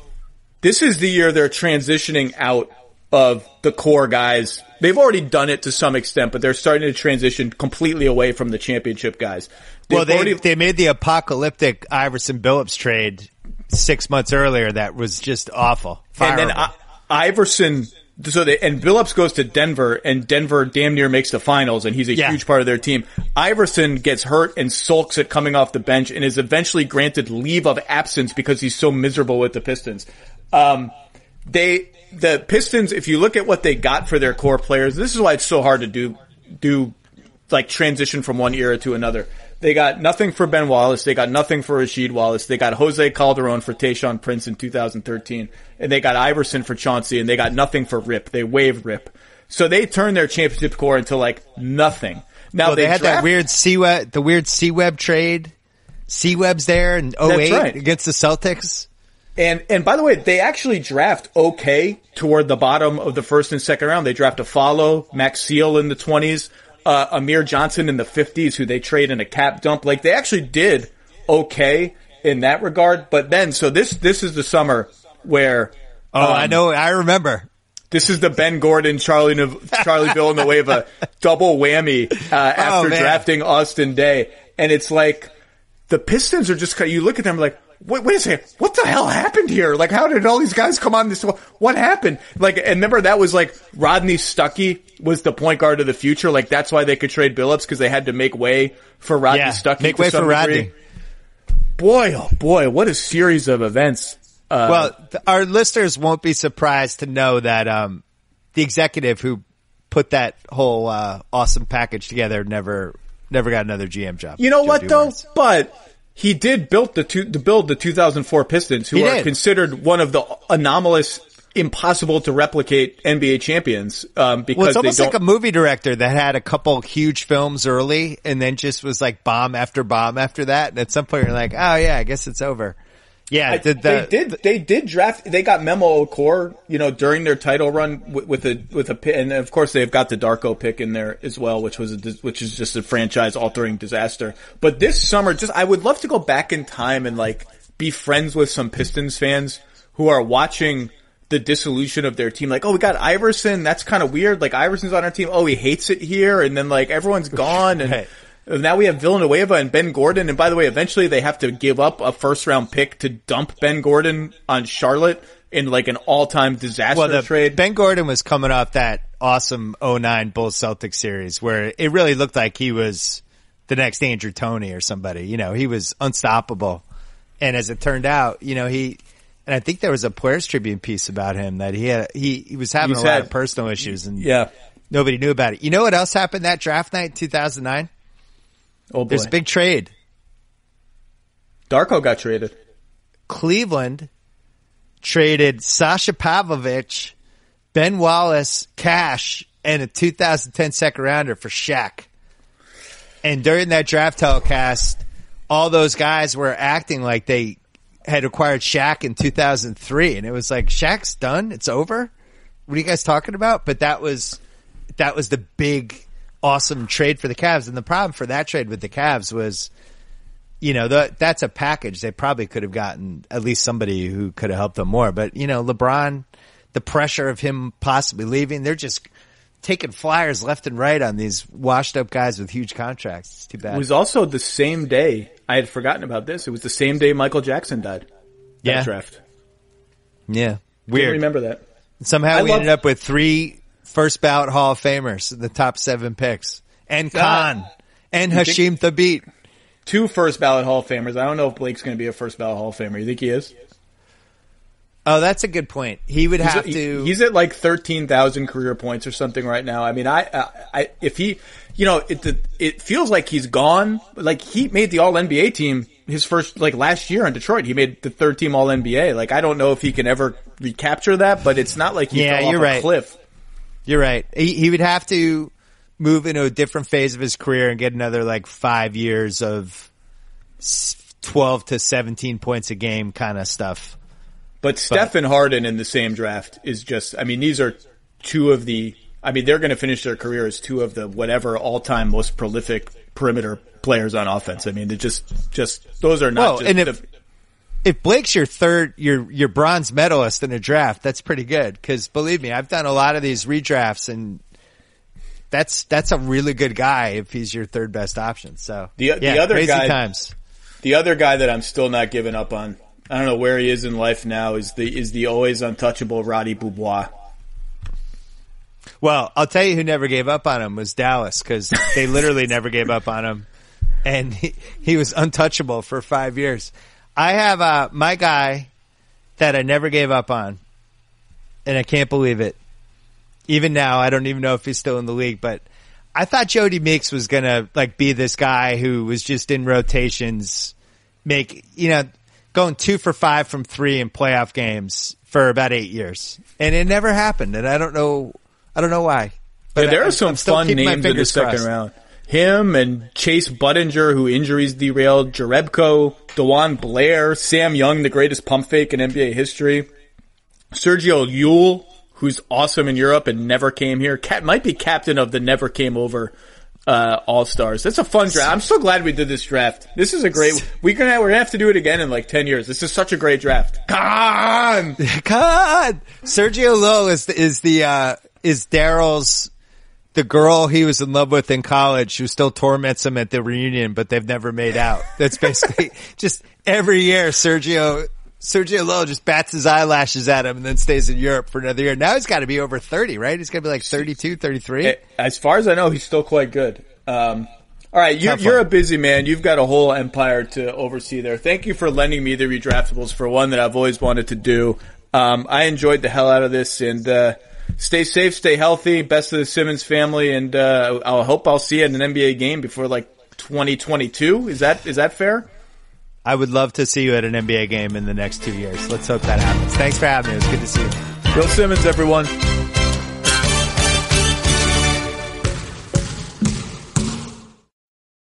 this is the year they're transitioning out of the core guys. They've already done it to some extent, but they're starting to transition completely away from the championship guys. They made the apocalyptic Iverson Billups trade 6 months earlier that was just awful. And then Iverson... and Billups goes to Denver, and Denver damn near makes the finals, and he's a huge part of their team. Iverson gets hurt and sulks at coming off the bench and is eventually granted leave of absence because he's so miserable with the Pistons. The Pistons, if you look at what they got for their core players, this is why it's so hard to do like transition from one era to another. They got nothing for Ben Wallace. They got nothing for Rasheed Wallace. They got Jose Calderon for Tayshaun Prince in 2013. And they got Iverson for Chauncey, and they got nothing for Rip. They waived Rip. So they turned their championship core into like nothing. Now they had that weird C-Web trade. C-Web's there in 08 against the Celtics. And by the way, they actually draft okay toward the bottom of the first and second round. They draft a Follow, Max Seal in the 20s. Amir Johnson in the 50s, who they trade in a cap dump. Like, they actually did okay in that regard. But then, so this is the summer where... I know. I remember. This is the Ben Gordon, Charlie Villanueva double whammy after drafting Austin Day. And it's like, the Pistons are just... You look at them like, wait a second, what the hell happened here? Like, how did all these guys come on this? What happened? Like, and remember that was like Rodney Stuckey was the point guard of the future. Like, that's why they could trade Billups, because they had to make way for Rodney Stuckey. Make way for Rodney. Boy, oh boy, what a series of events. Our listeners won't be surprised to know that the executive who put that whole awesome package together never got another GM job. You know what, though? But he did build the 2004 Pistons, who are considered one of the anomalous, impossible to replicate NBA champions. Because it's almost like a movie director that had a couple huge films early and then just was like bomb after bomb after that. And at some point you're like, oh yeah, I guess it's over. Yeah, they did draft. They got Memo Okor, during their title run with a pick, and of course they've got the Darko pick in there as well, which is just a franchise altering disaster. But this summer, I would love to go back in time and like be friends with some Pistons fans who are watching the dissolution of their team. Like, oh, we got Iverson. That's kind of weird. Like, Iverson's on our team. Oh, he hates it here, and then like everyone's gone and. Right. Now we have Villanueva and Ben Gordon, and by the way, eventually they have to give up a first-round pick to dump Ben Gordon on Charlotte in like an all-time disaster trade. Ben Gordon was coming off that awesome 2009 Bulls Celtics series where it really looked like he was the next Andrew Toney or somebody. He was unstoppable. And as it turned out, and I think there was a Players Tribune piece about him that he was having a lot of personal issues and nobody knew about it. You know what else happened that draft night in 2009? Oh boy. There's a big trade. Darko got traded. Cleveland traded Sasha Pavlovich, Ben Wallace, cash, and a 2010 second rounder for Shaq. And during that draft telecast, all those guys were acting like they had acquired Shaq in 2003. And it was like, Shaq's done? It's over? What are you guys talking about? But that was the big... awesome trade for the Cavs. And the problem for that trade with the Cavs was, that's a package. They probably could have gotten at least somebody who could have helped them more. But, LeBron, the pressure of him possibly leaving, they're just taking flyers left and right on these washed up guys with huge contracts. It's too bad. It was also the same day. I had forgotten about this. It was the same day Michael Jackson died. that draft. Yeah. Weird. Didn't remember that. Somehow we ended up with 3 first ballot Hall of Famers, the top 7 picks. And Khan. And Hashim Thabit. 2 first ballot Hall of Famers. I don't know if Blake's going to be a first ballot Hall of Famer. You think he is? Oh, that's a good point. He would have to. He's at like 13,000 career points or something right now. I mean, if he, it feels like he's gone. Like he made the All NBA team his first, like last year in Detroit. He made the 3rd team All NBA. Like I don't know if he can ever recapture that, but it's not like he fell off a cliff. You're right. He would have to move into a different phase of his career and get another like 5 years of 12 to 17 points a game kind of stuff. But Steph and Harden in the same draft is just, I mean, these are 2 of the, I mean, they're going to finish their career as 2 of the whatever all-time most prolific perimeter players on offense. I mean, they're just those are not if Blake's your third, your bronze medalist in a draft, that's pretty good. Cause believe me, I've done a lot of these redrafts and that's a really good guy if he's your 3rd best option. So the other crazy guy, times. The other guy that I'm still not giving up on, I don't know where he is in life now, is the always untouchable Roddy Beaubois. Well, I'll tell you who never gave up on him was Dallas, because they literally never gave up on him, and he was untouchable for 5 years. I have my guy that I never gave up on, and I can't believe it. Even now, I don't even know if he's still in the league, but I thought Jody Meeks was gonna like be this guy who was just in rotations, going 2 for 5 from 3 in playoff games for about 8 years, and it never happened. And I don't know why. But there are some fun names in the second round. Him and Chase Budinger, who injuries derailed, Jerebko, DeJuan Blair, Sam Young, the greatest pump fake in NBA history, Sergio Llull, who's awesome in Europe and never came here. Might be captain of the never came over All-Stars. That's a fun draft. I'm so glad we did this draft. This is a great, we're gonna have to do it again in like 10 years. This is such a great draft. Khan! Sergio Lowe is Daryl's, the girl he was in love with in college who still torments him at the reunion, but they've never made out. That's basically just every year Sergio Lowe just bats his eyelashes at him and then stays in Europe for another year. Now he's got to be over 30, right? He's got to be like 32, 33. As far as I know, he's still quite good. All right, you're a busy man. You've got a whole empire to oversee there. Thank you for lending me the redraftables for one that I've always wanted to do. I enjoyed the hell out of this, and stay safe, stay healthy. Best of the Simmons family, and I hope I'll see you at an NBA game before like 2022. Is that fair? I would love to see you at an NBA game in the next 2 years. Let's hope that happens. Thanks for having me. It was good to see you. Bill Simmons, everyone.